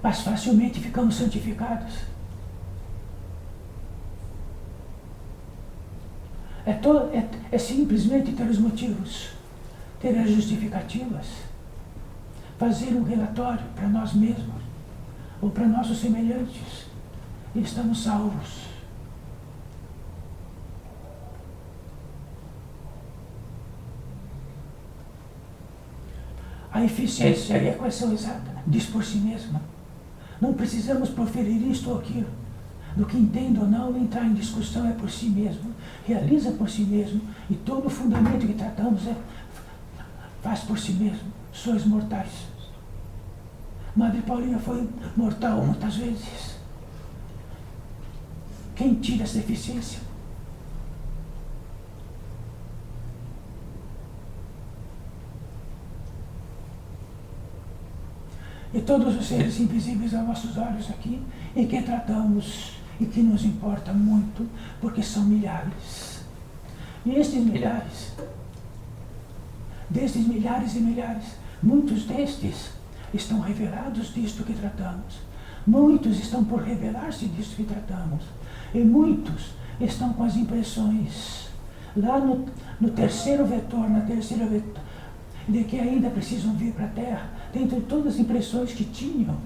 Mas facilmente ficamos santificados. É simplesmente ter os motivos, ter as justificativas, fazer um relatório para nós mesmos ou para nossos semelhantes e estamos salvos. A eficiência e a equação exata diz por si mesma. Não precisamos proferir isto ou aquilo. Do que entendo ou não, entrar em discussão é por si mesmo, realiza por si mesmo, e todo o fundamento que tratamos faz por si mesmo. Sois mortais. Madre Paulina foi mortal muitas vezes. Quem tira essa eficiência? E todos os seres invisíveis aos nossos olhos aqui, e que tratamos e que nos importa muito, porque são milhares. E estes milhares, destes milhares e milhares, muitos destes estão revelados disto que tratamos. Muitos estão por revelar-se disto que tratamos. E muitos estão com as impressões lá no terceiro vetor, na terceira vetor, de que ainda precisam vir para a Terra, dentro de todas as impressões que tinham.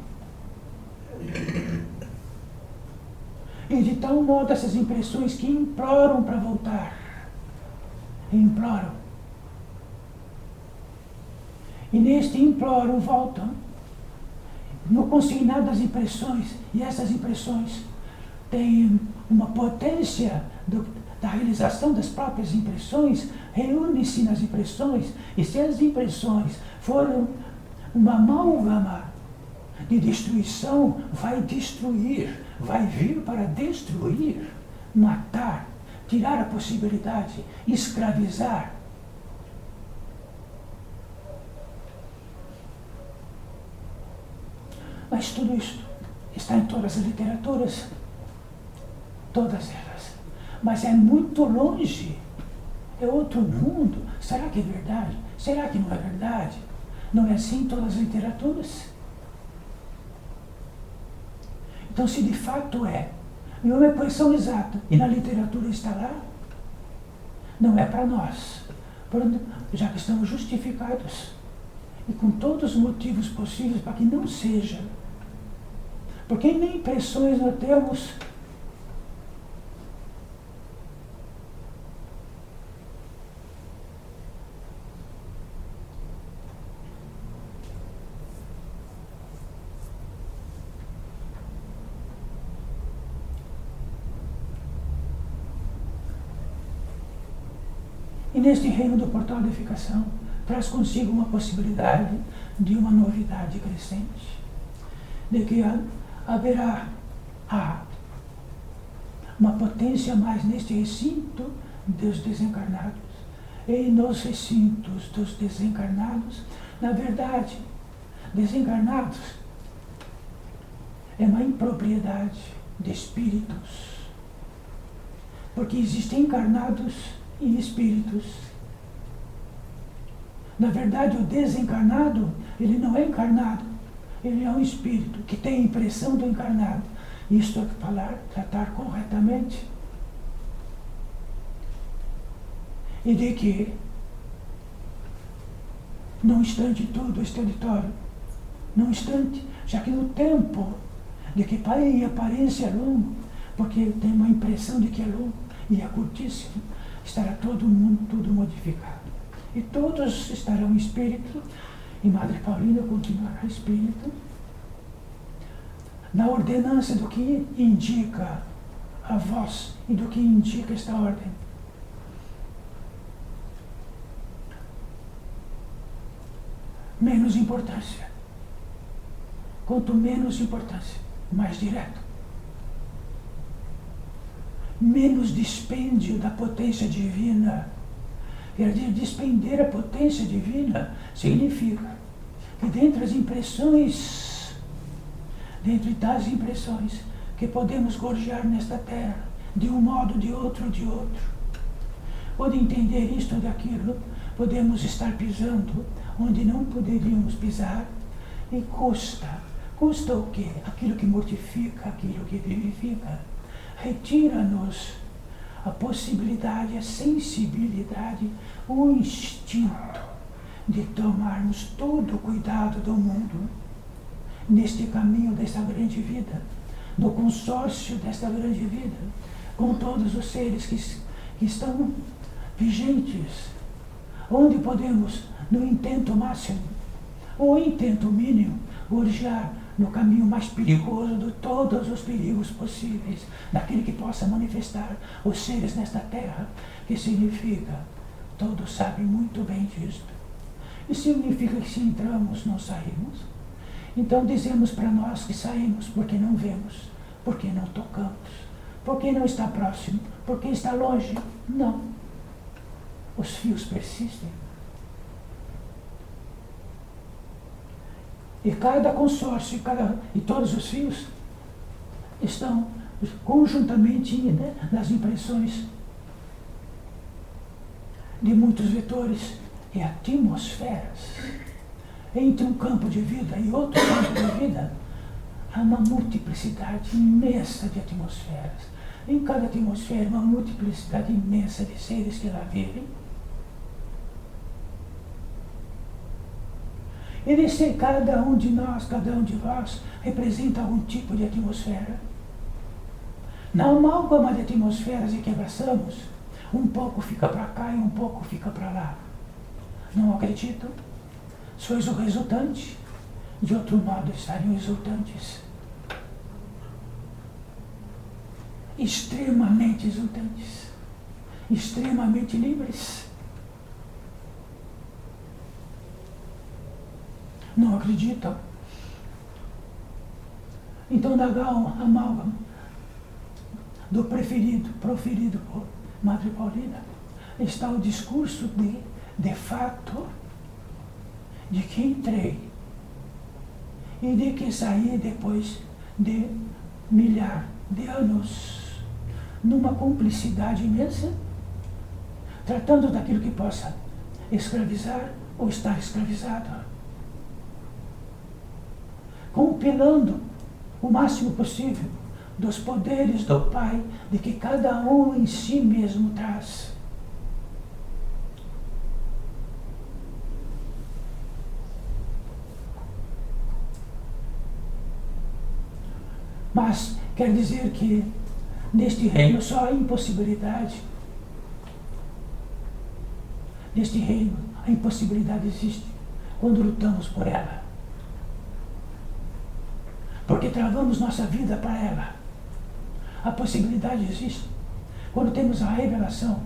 E de tal modo essas impressões que imploram para voltar. Imploram. E neste imploro voltam. No consignado das impressões, e essas impressões têm uma potência da realização das próprias impressões, reúne-se nas impressões, e se as impressões forem uma amálgama de destruição, vai destruir, vai vir para destruir, matar, tirar a possibilidade, escravizar. Mas tudo isso está em todas as literaturas, todas elas. Mas é muito longe, é outro mundo. Será que é verdade? Será que não é verdade? Não é assim em todas as literaturas? Então, se de fato é, em uma equação exata, e na literatura está lá, não é para nós, já que estamos justificados, e com todos os motivos possíveis para que não seja. Porque nem impressões nós temos. E neste reino do portal da edificação, traz consigo uma possibilidade de uma novidade crescente, de que haverá uma potência mais neste recinto dos desencarnados e nos recintos dos desencarnados. Na verdade, desencarnados é uma impropriedade de espíritos, porque existem encarnados e espíritos. Na verdade, o desencarnado, ele não é encarnado, ele é um espírito que tem a impressão do encarnado. Isto é tratar corretamente. E de que, não obstante tudo, este auditório, não obstante, já que no tempo de que em aparência é longo, porque tem uma impressão de que é longo e é curtíssimo, estará todo mundo, tudo modificado. E todos estarão espírito, e Madre Paulina continuará espírito, na ordenança do que indica a voz e do que indica esta ordem. Menos importância. Quanto menos importância, mais direto. Menos dispêndio da potência divina. Quer dizer, despender a potência divina significa que dentre das impressões que podemos gorjear nesta terra, de um modo, de outro, ou de entender isto ou daquilo, podemos estar pisando onde não poderíamos pisar, e custa o quê? Aquilo que mortifica, aquilo que vivifica, retira-nos a possibilidade, a sensibilidade, o instinto de tomarmos todo o cuidado do mundo neste caminho desta grande vida, do consórcio desta grande vida, com todos os seres que estão vigentes, onde podemos, no intento máximo ou intento mínimo, gorjear no caminho mais perigoso de todos os perigos possíveis, daquele que possa manifestar os seres nesta terra, que significa, todos sabem muito bem disto, e significa que se entramos, não saímos. Então dizemos para nós que saímos porque não vemos, porque não tocamos, porque não está próximo, porque está longe. Não. Os fios persistem. E cada consórcio e todos os fios estão conjuntamente, né, nas impressões de muitos vetores e atmosferas. Entre um campo de vida e outro campo de vida, há uma multiplicidade imensa de atmosferas. Em cada atmosfera, uma multiplicidade imensa de seres que lá vivem. E desse cada um de nós, cada um de vós, representa algum tipo de atmosfera. Na amálgama de atmosferas em que abraçamos, um pouco fica para cá e um pouco fica para lá. Não acreditam? Sois o resultante. De outro modo estariam exultantes. Extremamente exultantes. Extremamente livres. Não acreditam? Então, na amálgama do proferido por Madre Paulina, está o discurso de fato, de que entrei e de que saí depois de milhar de anos, numa cumplicidade imensa, tratando daquilo que possa escravizar ou estar escravizado, compilando o máximo possível dos poderes do Pai, de que cada um em si mesmo traz. Mas quer dizer que neste reino só há impossibilidade. Neste reino a impossibilidade existe quando lutamos por ela. Porque travamos nossa vida para ela. A possibilidade existe quando temos a revelação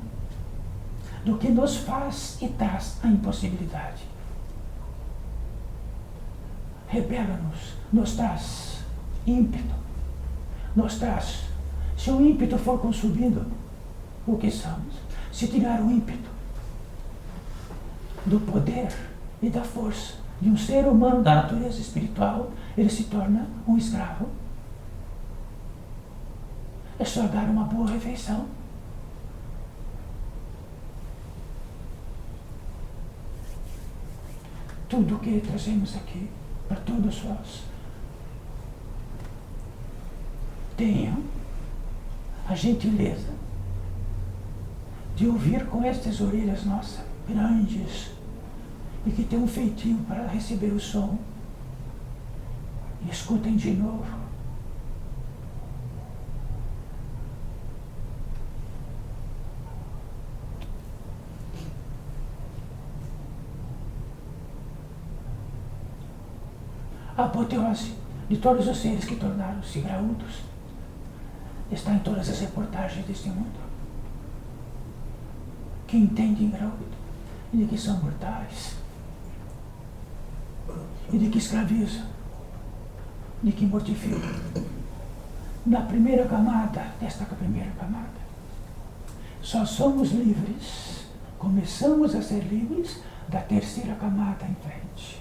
do que nos faz e traz a impossibilidade. Revela-nos, nos traz ímpeto, nos traz. Se o ímpeto for consumido, o que somos? Se tirar o ímpeto do poder e da força de um ser humano da natureza espiritual, ele se torna um escravo. É só dar uma boa refeição. Tudo o que trazemos aqui para todos vós, tenham a gentileza de ouvir com estas orelhas nossas, grandes, e que têm um feitio para receber o som, e escutem de novo. A apoteose de todos os seres que tornaram-se graúdos está em todas as reportagens deste mundo. Que entendem graúdo e de que são mortais, e de que escravizam, de que mortificam. Na primeira camada desta primeira camada, só somos livres, começamos a ser livres da terceira camada em frente.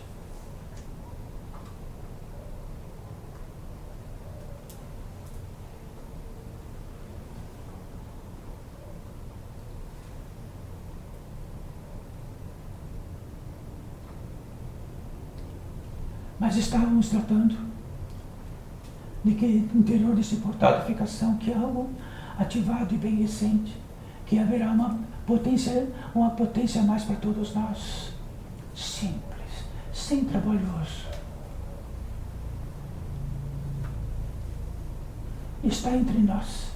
Mas estávamos tratando de que no interior desse portal de ficação, que é algo ativado e bem recente, que haverá uma potência a mais para todos nós, simples, sem trabalhoso. Está entre nós.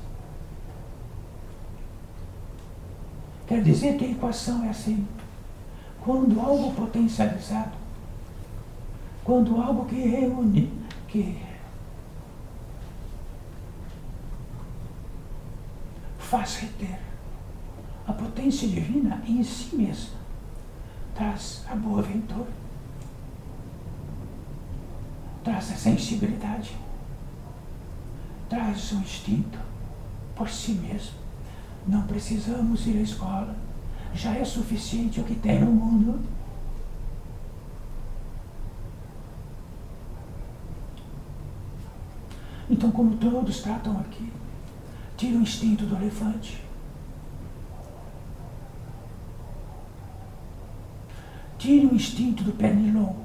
Quer dizer que a equação é assim: quando algo potencializado, quando algo que reúne, que faz reter a potência divina em si mesma, traz a boa ventura, traz a sensibilidade, traz o instinto por si mesmo. Não precisamos ir à escola, já é suficiente o que tem no mundo. Então, como todos tratam aqui, tira o instinto do elefante, tire o instinto do pernilongo,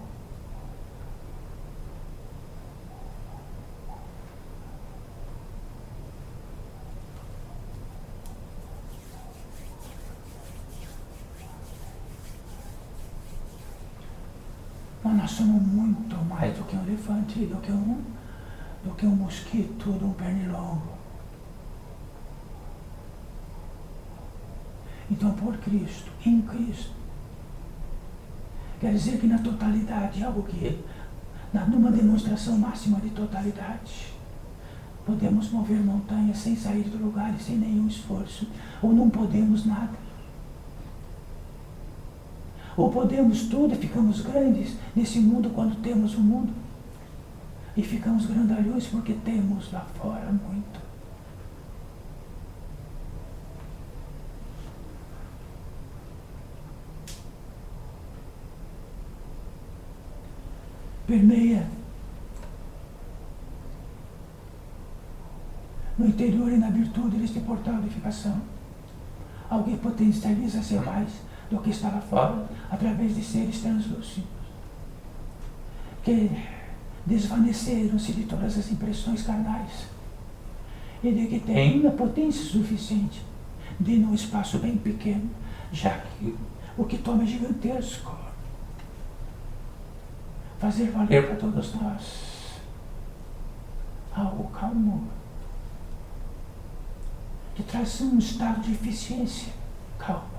mas nós somos muito mais do que um elefante, do que um mosquito, do um pernilongo. Então, por Cristo, em Cristo, quer dizer que na totalidade, algo que, numa demonstração máxima de totalidade, podemos mover montanhas sem sair do lugar e sem nenhum esforço, ou não podemos nada. Ou podemos tudo e ficamos grandes nesse mundo quando temos o mundo. E ficamos grandalhões porque temos lá fora muito. Permeia no interior e na virtude deste portal de ficação. Alguém potencializa-se mais do que está lá fora através de seres translúcidos, que desvaneceram-se de todas as impressões carnais e de que tem uma potência suficiente de, num espaço bem pequeno, já que o que toma é gigantesco, fazer valer para todos nós algo calmo, que traz um estado de eficiência calma,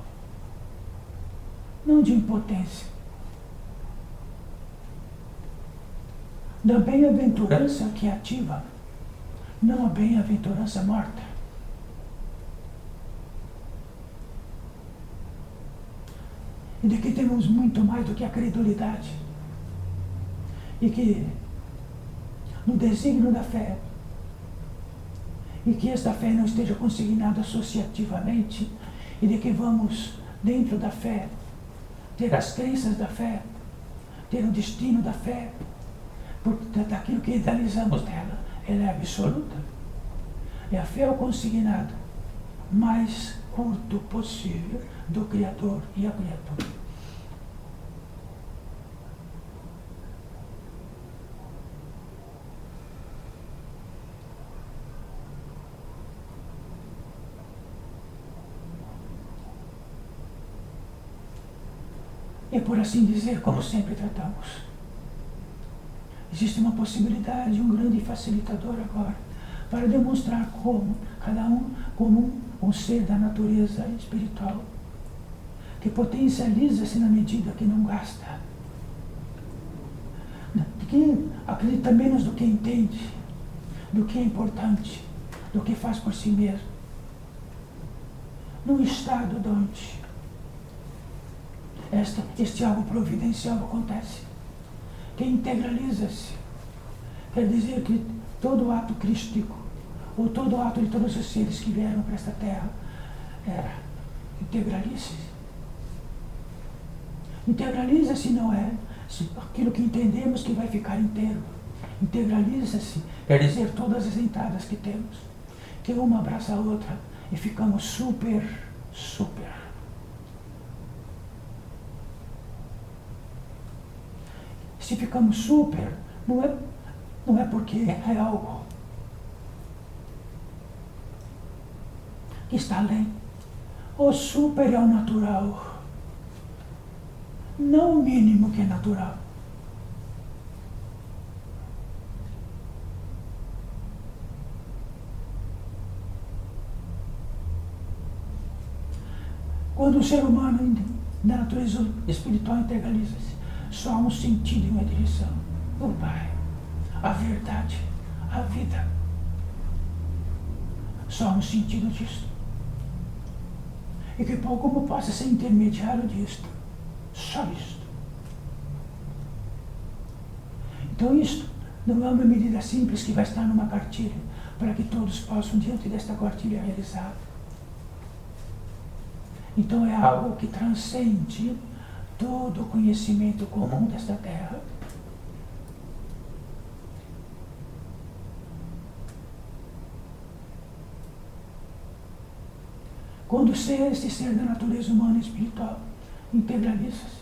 não de impotência, da bem-aventurança que é ativa, não a bem-aventurança morta. e de que temos muito mais do que a credulidade, e que no desígnio da fé, e que esta fé não esteja consignada associativamente, e de que vamos, dentro da fé, ter as crenças da fé, ter o destino da fé, daquilo que idealizamos dela. Ela é absoluta. É a fé ao consignado mais curto possível do Criador e a criatura. E por assim dizer, como sempre tratamos, existe uma possibilidade, um grande facilitador agora, para demonstrar como cada um, como um ser da natureza espiritual, que potencializa-se na medida que não gasta, que acredita menos do que entende, do que é importante, do que faz por si mesmo, num estado de onde este algo providencial acontece, que integraliza-se. Quer dizer que todo ato crístico, ou todo ato de todos os seres que vieram para esta terra, era integraliza-se. Integraliza-se não é aquilo que entendemos que vai ficar inteiro. Integraliza-se, quer dizer, todas as entradas que temos, que uma abraça a outra e ficamos super. Se ficamos super, não é porque é algo que está além. O super é o natural, não o mínimo que é natural. Quando o ser humano, na natureza espiritual, integraliza-se, só há um sentido e uma direção: o Pai, a verdade, a vida. Só há um sentido disto. E que como possa ser intermediário disto. Só isto. Então isto não é uma medida simples que vai estar numa cartilha, para que todos possam, diante desta cartilha, realizar. Então é algo que transcende todo o conhecimento comum desta terra. Quando este ser da natureza humana e espiritual integraliza-se,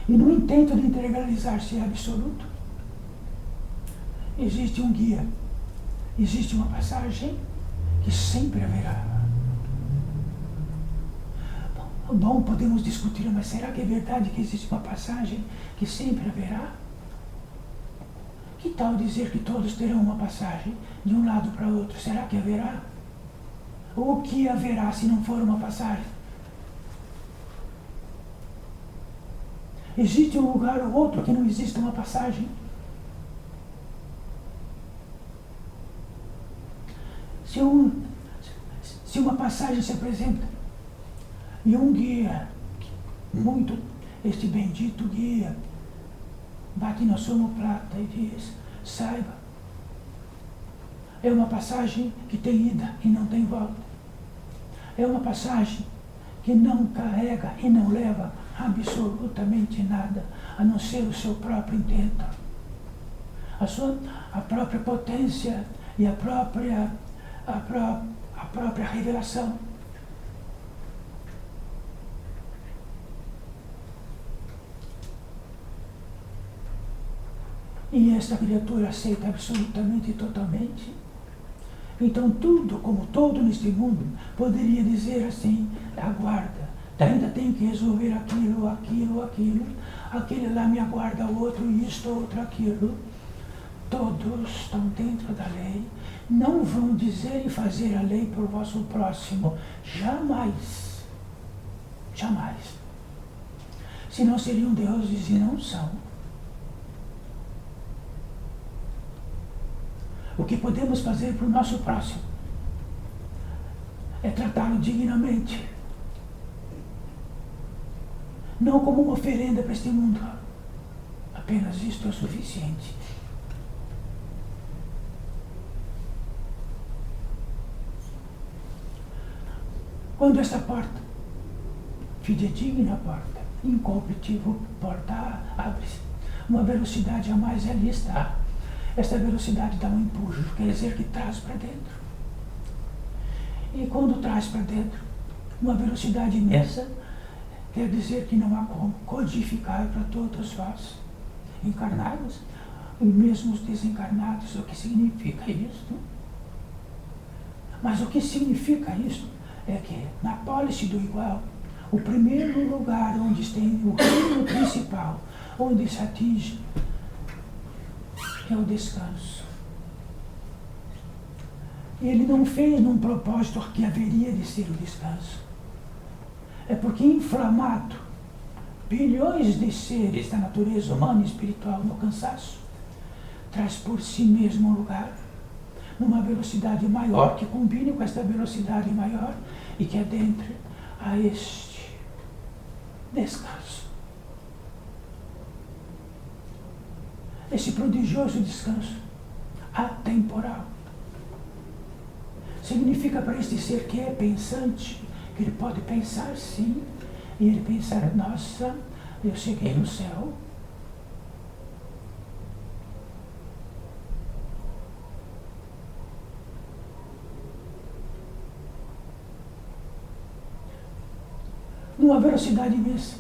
e no intento de integralizar-se absoluto, existe um guia, existe uma passagem que sempre haverá. Bom, podemos discutir, mas será que é verdade que existe uma passagem que sempre haverá? Que tal dizer que todos terão uma passagem de um lado para o outro? Será que haverá? Ou o que haverá se não for uma passagem? Existe um lugar ou outro que não existe uma passagem? Se uma passagem se apresenta e um guia, este bendito guia, bate na sua omoplata e diz: saiba, é uma passagem que tem ida e não tem volta. É uma passagem que não carrega e não leva absolutamente nada, a não ser o seu próprio intento, a própria potência e a própria revelação. E esta criatura aceita absolutamente e totalmente. Então tudo, como todo neste mundo, poderia dizer assim: aguarda, ainda tenho que resolver aquilo, aquele lá me aguarda outro, isto, outro, aquilo. Todos estão dentro da lei, não vão dizer e fazer a lei por vosso próximo, jamais, jamais. Senão seriam deuses e não são. O que podemos fazer para o nosso próximo é tratá-lo dignamente. Não como uma oferenda para este mundo. Apenas isto é o suficiente. Quando esta porta, fidedigna porta, incompletível porta, abre-se, uma velocidade jamais ali está. Esta velocidade dá um empuxo, quer dizer que traz para dentro. E quando traz para dentro uma velocidade imensa, quer dizer que não há como codificar para todos vós, encarnados e mesmo os desencarnados, o que significa isto. Mas o que significa isto é que na pólice do igual, o primeiro lugar onde tem o reino principal, onde se atinge, é o descanso. Ele não fez num propósito que haveria de ser o descanso. É porque inflamado, bilhões de seres da natureza humana e espiritual no cansaço, traz por si mesmo um lugar, numa velocidade maior, que combine com esta velocidade maior e que adentre a este descanso. Esse prodigioso descanso atemporal significa para este ser que é pensante, que ele pode pensar sim, e ele pensar, nossa, eu cheguei no céu. Numa velocidade imensa.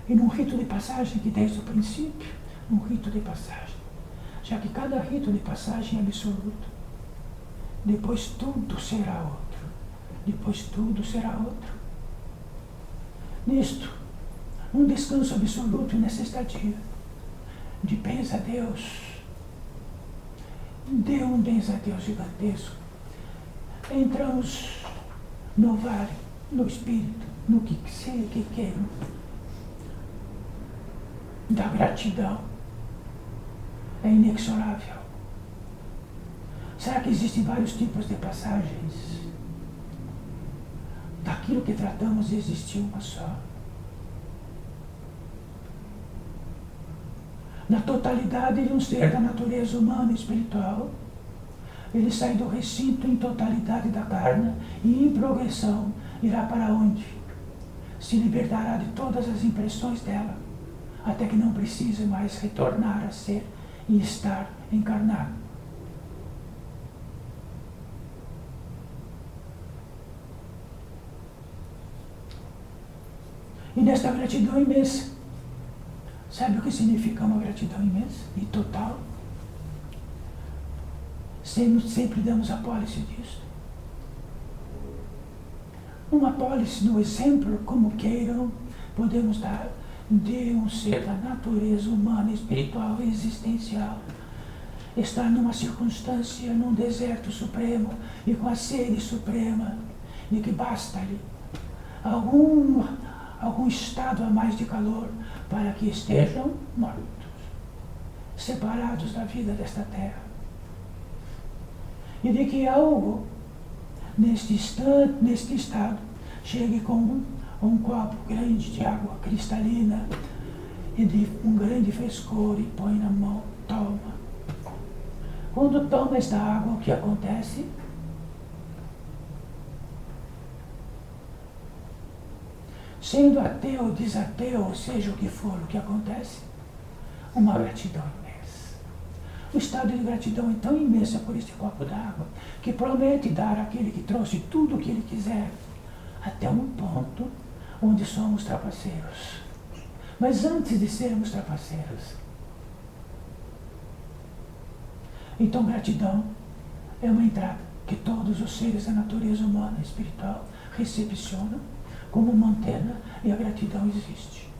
E num rito de passagem que desde o princípio, um rito de passagem. Já que cada rito de passagem é absoluto. Depois tudo será outro. Depois tudo será outro. Nisto, um descanso absoluto nessa estadia. De bens a Deus. De um bens a Deus gigantesco. Entramos no vale, no espírito, no que sei, que quero. Da gratidão. É inexorável. Será que existem vários tipos de passagens? Daquilo que tratamos existe uma só. Na totalidade de um ser da natureza humana e espiritual, ele sai do recinto em totalidade da carne e em progressão irá para onde? Se libertará de todas as impressões dela, até que não precise mais retornar a ser e estar encarnado. E nesta gratidão imensa, sabe o que significa uma gratidão imensa e total? Sempre damos a pólice disso. Uma pólice no exemplo, como queiram, podemos dar de um ser da natureza humana, espiritual e existencial. Estar numa circunstância, num deserto supremo e com a sede suprema, de que basta-lhe algum estado a mais de calor para que estejam mortos, separados da vida desta terra. E de que algo, neste estado, chegue com um copo grande de água cristalina e de um grande frescor e põe na mão, toma. Quando toma esta água, o que acontece? Sendo ateu, desateu, ou seja o que for, o que acontece? Uma gratidão imensa. O estado de gratidão é tão imenso por este copo d'água que promete dar àquele que trouxe tudo o que ele quiser, até um ponto onde somos trapaceiros. Mas antes de sermos trapaceiros, então gratidão é uma entrada que todos os seres da natureza humana e espiritual recepcionam como uma antena, e a gratidão existe.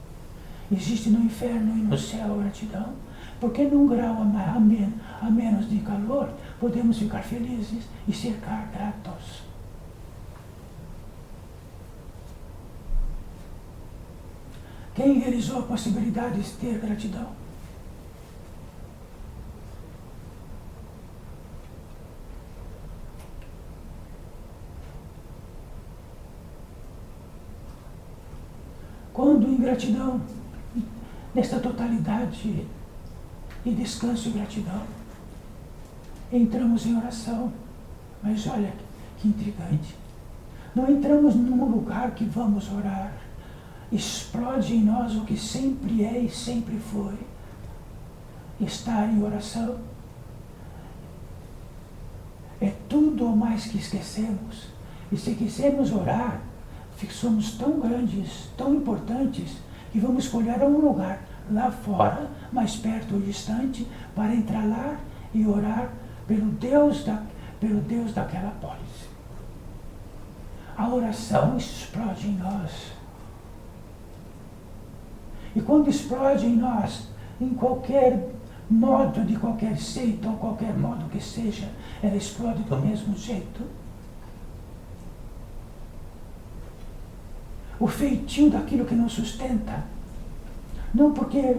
Existe no inferno e no céu a gratidão, porque num grau a menos de calor podemos ficar felizes e ser gratos. Quem realizou a possibilidade de ter gratidão? Quando em gratidão, nesta totalidade de descanso e gratidão, entramos em oração. Mas olha que intrigante. Não entramos num lugar que vamos orar. Explode em nós o que sempre é e sempre foi. Estar em oração é tudo ou mais que esquecemos. E se quisermos orar, somos tão grandes, tão importantes, que vamos escolher um lugar lá fora, mais perto ou distante, para entrar lá e orar pelo Deus daquela polis. A oração explode em nós. E quando explode em nós, em qualquer modo, de qualquer seita ou qualquer modo que seja, ela explode do mesmo jeito. O feitio daquilo que nos sustenta. Não porque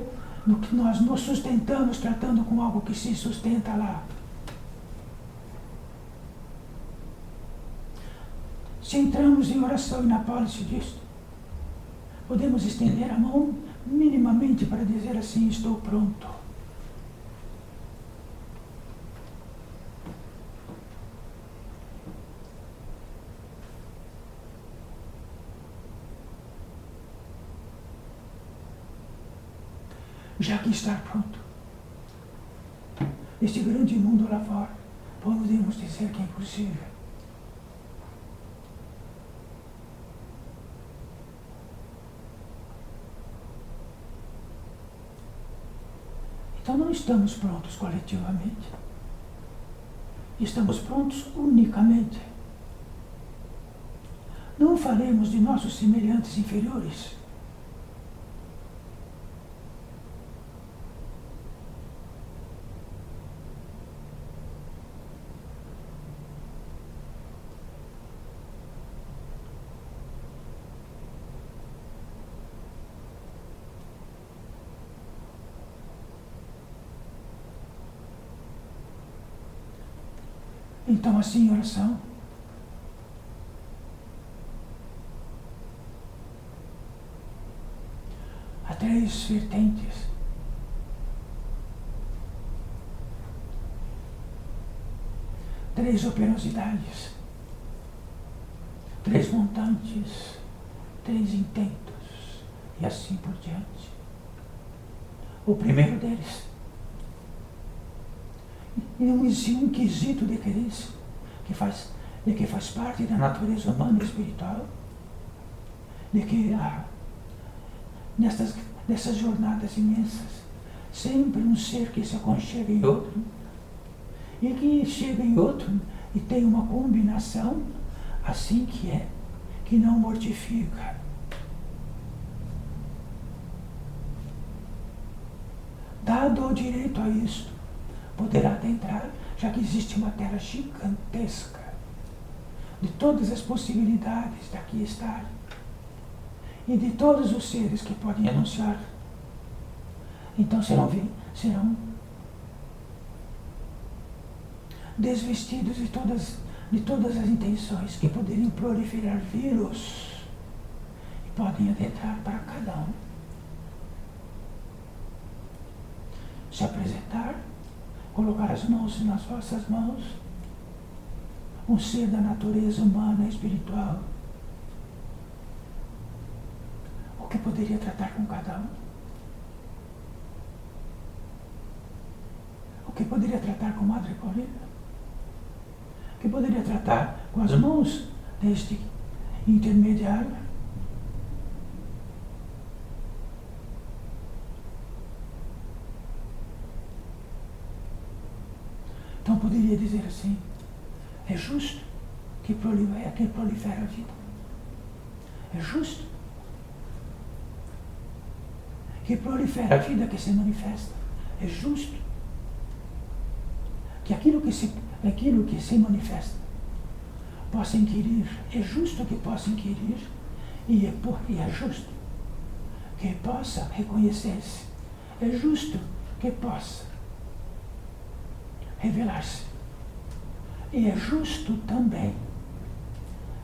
nós nos sustentamos tratando com algo que se sustenta lá. Se entramos em oração e na pólice disto, podemos estender a mão minimamente para dizer assim: estou pronto. Já que está pronto, este grande mundo lá fora, podemos dizer que é impossível. Então não estamos prontos coletivamente. Estamos prontos unicamente. Não falemos de nossos semelhantes inferiores. Então, assim, oração. Há 3 vertentes. Três operosidades. 3 montantes. 3 intentos. E assim por diante. O primeiro deles, e um quesito de querência que faz parte da natureza humana e espiritual, de que nessas jornadas imensas, sempre um ser que se aconchega em outro, e que chega em outro e tem uma combinação assim que não mortifica. Dado o direito a isto, poderá adentrar, já que existe uma terra gigantesca de todas as possibilidades daqui estar e de todos os seres que podem anunciar. Então serão desvestidos de todas as intenções que poderiam proliferar vírus e podem adentrar para cada um. Se apresentar, colocar as mãos nas vossas mãos, um ser da natureza humana e espiritual, o que poderia tratar com cada um, o que poderia tratar com Madre Paulina, o que poderia tratar com as mãos deste intermediário. Então poderia dizer assim: é justo que prolifere a vida. É justo que prolifere a vida que se manifesta. É justo que aquilo que se manifesta possa inquirir. É justo que possa inquirir e é justo que possa reconhecer-se. É justo que possa revelar-se. E é justo também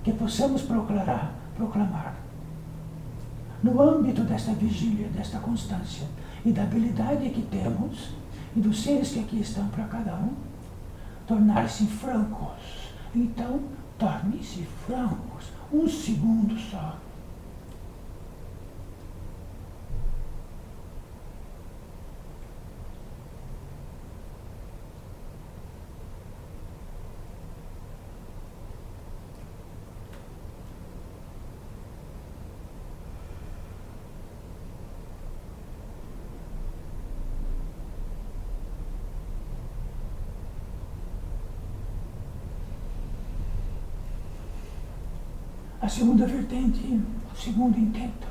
que possamos proclamar no âmbito desta vigília, desta constância e da habilidade que temos e dos seres que aqui estão para cada um, tornar-se francos. Então, torne-se francos. Um segundo só. A segunda vertente, o segundo intento,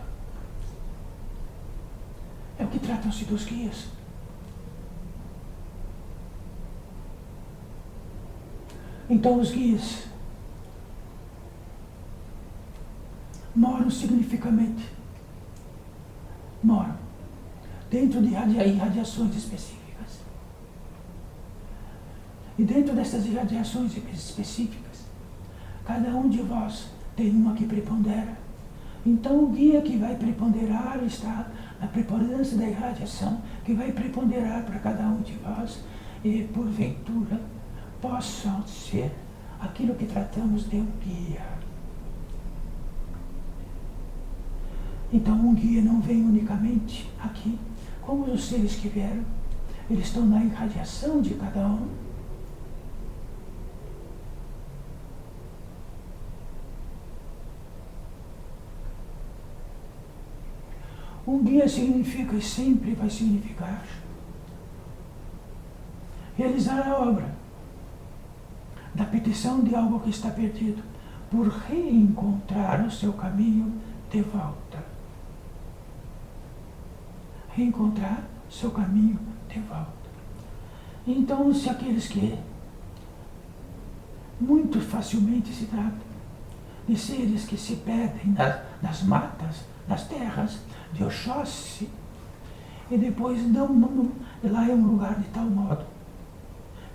é o que tratam-se dos guias. Então os guias moram significativamente, moram dentro de irradiações específicas. E dentro dessas irradiações específicas, cada um de vós tem uma que prepondera. Então o guia que vai preponderar está na preponderância da irradiação, que vai preponderar para cada um de vós, e porventura possam ser aquilo que tratamos de um guia. Então um guia não vem unicamente aqui, como os seres que vieram, eles estão na irradiação de cada um. Um guia significa e sempre vai significar realizar a obra da petição de algo que está perdido, por reencontrar o seu caminho de volta. Reencontrar o seu caminho de volta. Então, se aqueles que muito facilmente se trata de seres que se perdem nas matas, nas terras de Oxóssi, e depois lá é um lugar de tal modo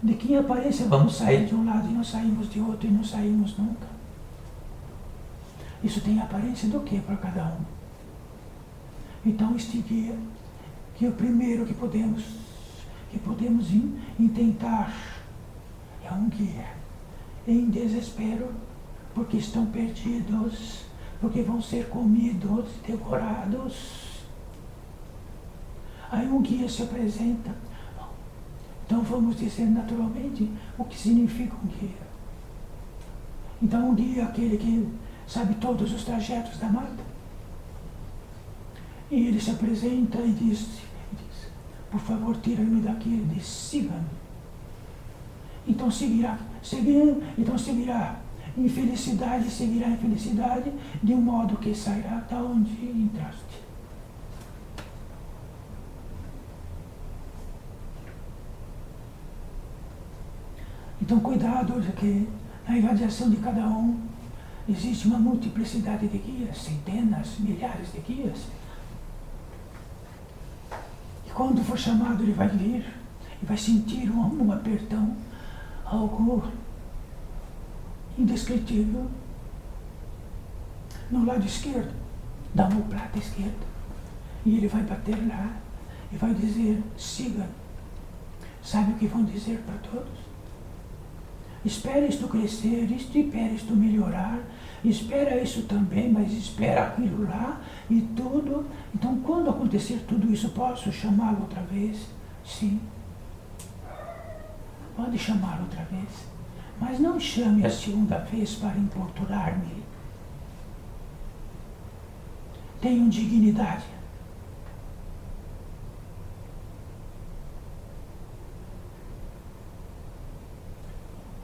de que em aparência vamos sair de um lado e não saímos de outro e não saímos nunca. Isso tem aparência do que para cada um? Então este guia, que é o primeiro que podemos intentar, é um guia em desespero, porque estão perdidos, porque vão ser comidos, devorados. Aí um guia se apresenta. Então vamos dizer naturalmente o que significa um guia. Então um guia é aquele que sabe todos os trajetos da mata. E ele se apresenta e diz, por favor, tira-me daqui. Ele diz, siga-me. Então seguirá infelicidade, seguirá infelicidade, de um modo que sairá da onde entraste. Então cuidado, porque na irradiação de cada um existe uma multiplicidade de guias, centenas, milhares de guias. E quando for chamado ele vai vir e vai sentir um apertão, algo indescritível no lado esquerdo, da omoplata esquerda. E ele vai bater lá e vai dizer, siga. Sabe o que vão dizer para todos? Espera isto crescer, espera isto melhorar, espera isso também, mas espera aquilo lá e tudo. Então, quando acontecer tudo isso, posso chamá-lo outra vez? Sim. Pode chamá-lo outra vez. Mas não chame a segunda vez para importunar-me. Tenham dignidade.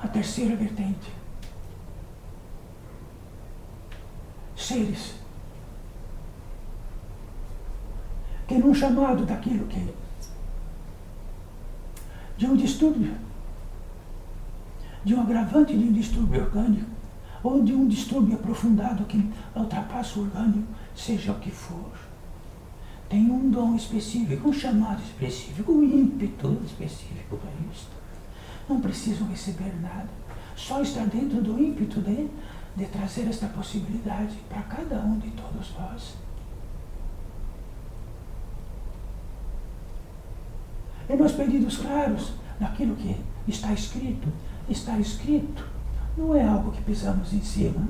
A terceira vertente. Seres que num chamado daquilo que de um distúrbio, de um agravante de um distúrbio orgânico, ou de um distúrbio aprofundado que ultrapassa o orgânico, seja o que for, tem um dom específico, um chamado específico, um ímpeto específico para isso. Não precisam receber nada, só estar dentro do ímpeto de trazer esta possibilidade para cada um de todos vós. E nos pedidos claros, naquilo que está escrito, não é algo que pisamos em cima.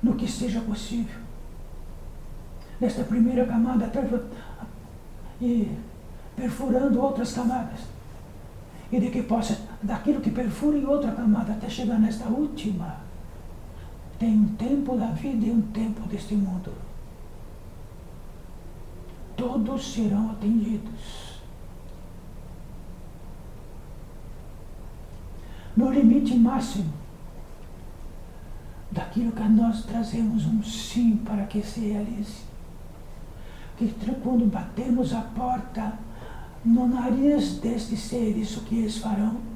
No que seja possível, nesta primeira camada, e perfurando outras camadas, e de que possa, daquilo que perfura em outra camada até chegar nesta última, tem um tempo da vida e um tempo deste mundo. Todos serão atendidos. No limite máximo daquilo que nós trazemos um sim para que se realize. Que quando batemos a porta no nariz destes seres, o que eles farão?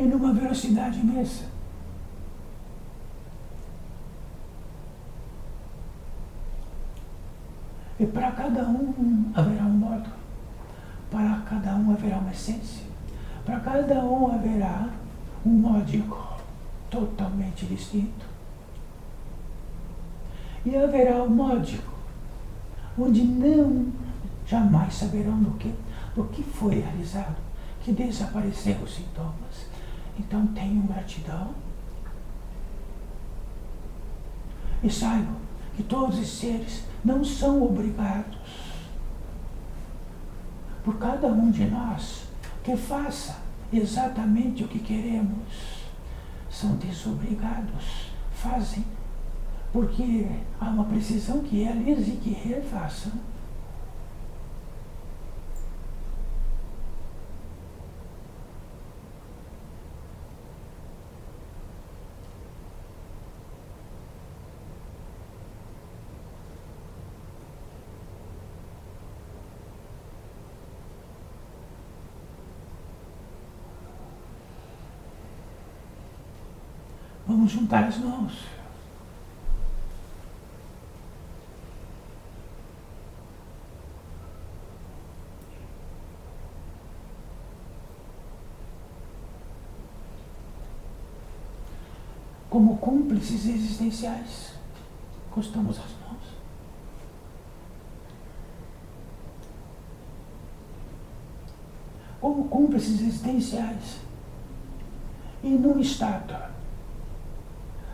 E numa velocidade imensa. E para cada um haverá um modo, para cada um haverá uma essência, para cada um haverá um módico totalmente distinto. E haverá um módico onde não jamais saberão do que foi realizado, que desapareceram os sintomas. Então tenham gratidão e saibam que todos os seres não são obrigados por cada um de nós que faça exatamente o que queremos. São desobrigados, fazem porque há uma precisão que eles e que refaçam. Vamos juntar as mãos. Como cúmplices existenciais, encostamos as mãos. Como cúmplices existenciais, e num estado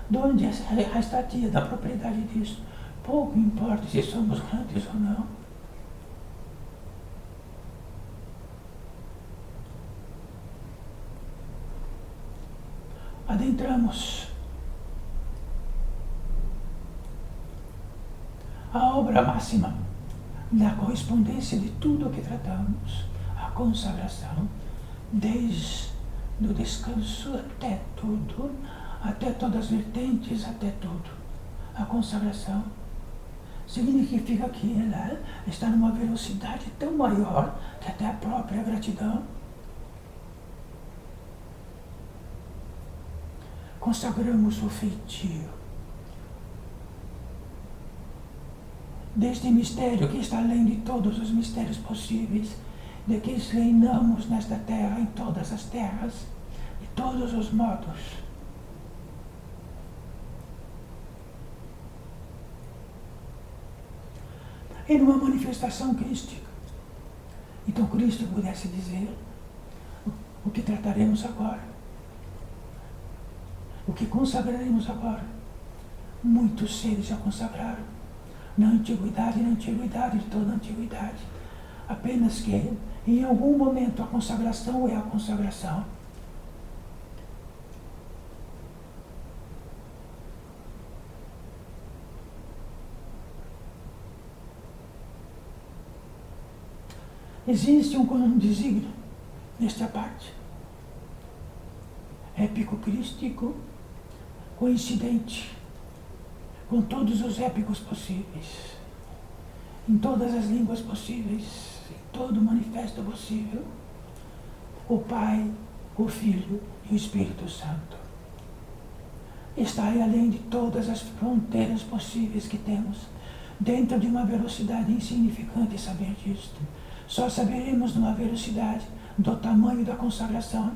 de onde a estadia da propriedade disso, pouco importa se somos grandes ou não. Adentramos a obra máxima da correspondência de tudo o que tratamos, a consagração, desde o descanso até tudo, até todas as vertentes, até tudo. A consagração significa que ela está numa velocidade tão maior que até a própria gratidão. Consagramos o feitio deste mistério que está além de todos os mistérios possíveis, de que reinamos nesta terra, em todas as terras, de todos os modos. E numa manifestação crística. Então Cristo pudesse dizer o que trataremos agora, o que consagraremos agora. Muitos seres já consagraram, na antiguidade de toda a antiguidade. Apenas que, em algum momento, a consagração é a consagração. Existe um desígnio nesta parte. Épico crístico, coincidente com todos os épicos possíveis, em todas as línguas possíveis, em todo manifesto possível, o Pai, o Filho e o Espírito Santo. Está aí além de todas as fronteiras possíveis que temos, dentro de uma velocidade insignificante saber disto. Só saberemos numa velocidade do tamanho da consagração.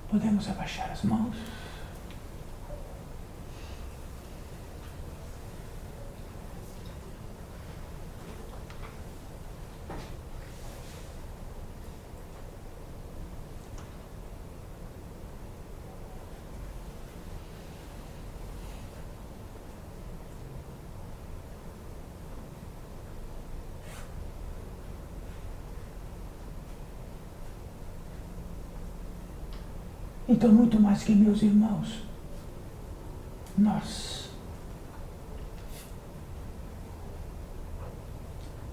Podemos abaixar as mãos. Então, muito mais que meus irmãos, nós,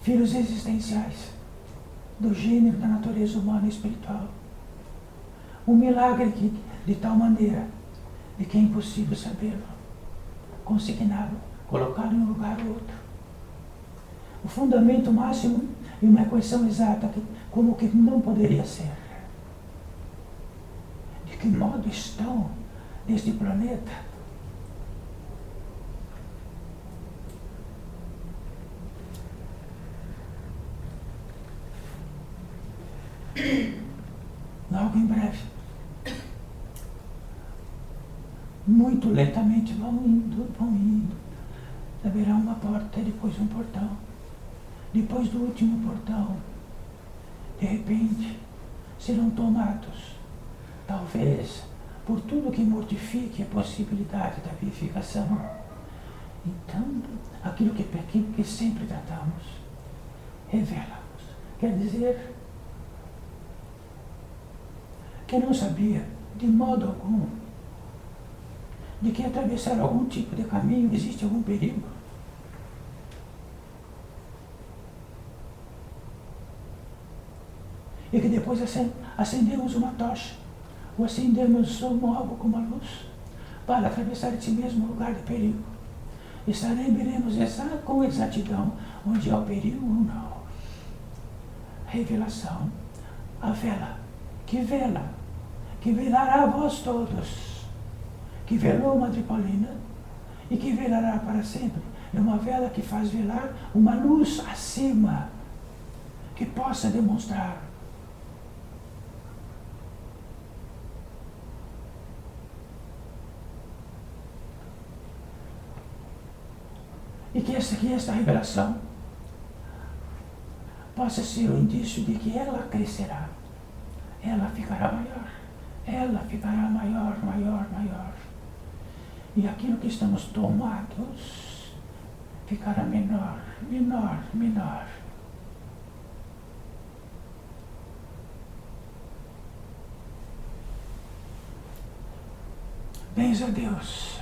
filhos existenciais do gênero da natureza humana e espiritual, um milagre que, de tal maneira de que é impossível sabê-lo, consignado, colocado em um lugar ou outro. O fundamento máximo e uma equação exata, como que não poderia ser. De que modo estão neste planeta logo em breve, muito lentamente vão indo. Haverá uma porta, depois um portão. Depois do último portão, de repente, serão tomados, talvez, por tudo que mortifique a possibilidade da vivificação. Então, aquilo que sempre tratamos, revelamos. Quer dizer, que não sabia, de modo algum, de que atravessar algum tipo de caminho existe algum perigo. E que depois acendemos uma tocha, ou acendemos algo como a luz, para atravessar esse mesmo lugar de perigo. E saberemos com exatidão onde há o perigo ou não. Revelação, a vela, que velará a vós todos, que velou Madre Paulina e que velará para sempre. É uma vela que faz velar uma luz acima, que possa demonstrar e que esta revelação possa ser o indício de que ela crescerá, ela ficará maior, maior. E aquilo que estamos tomados ficará menor. Bens a Deus.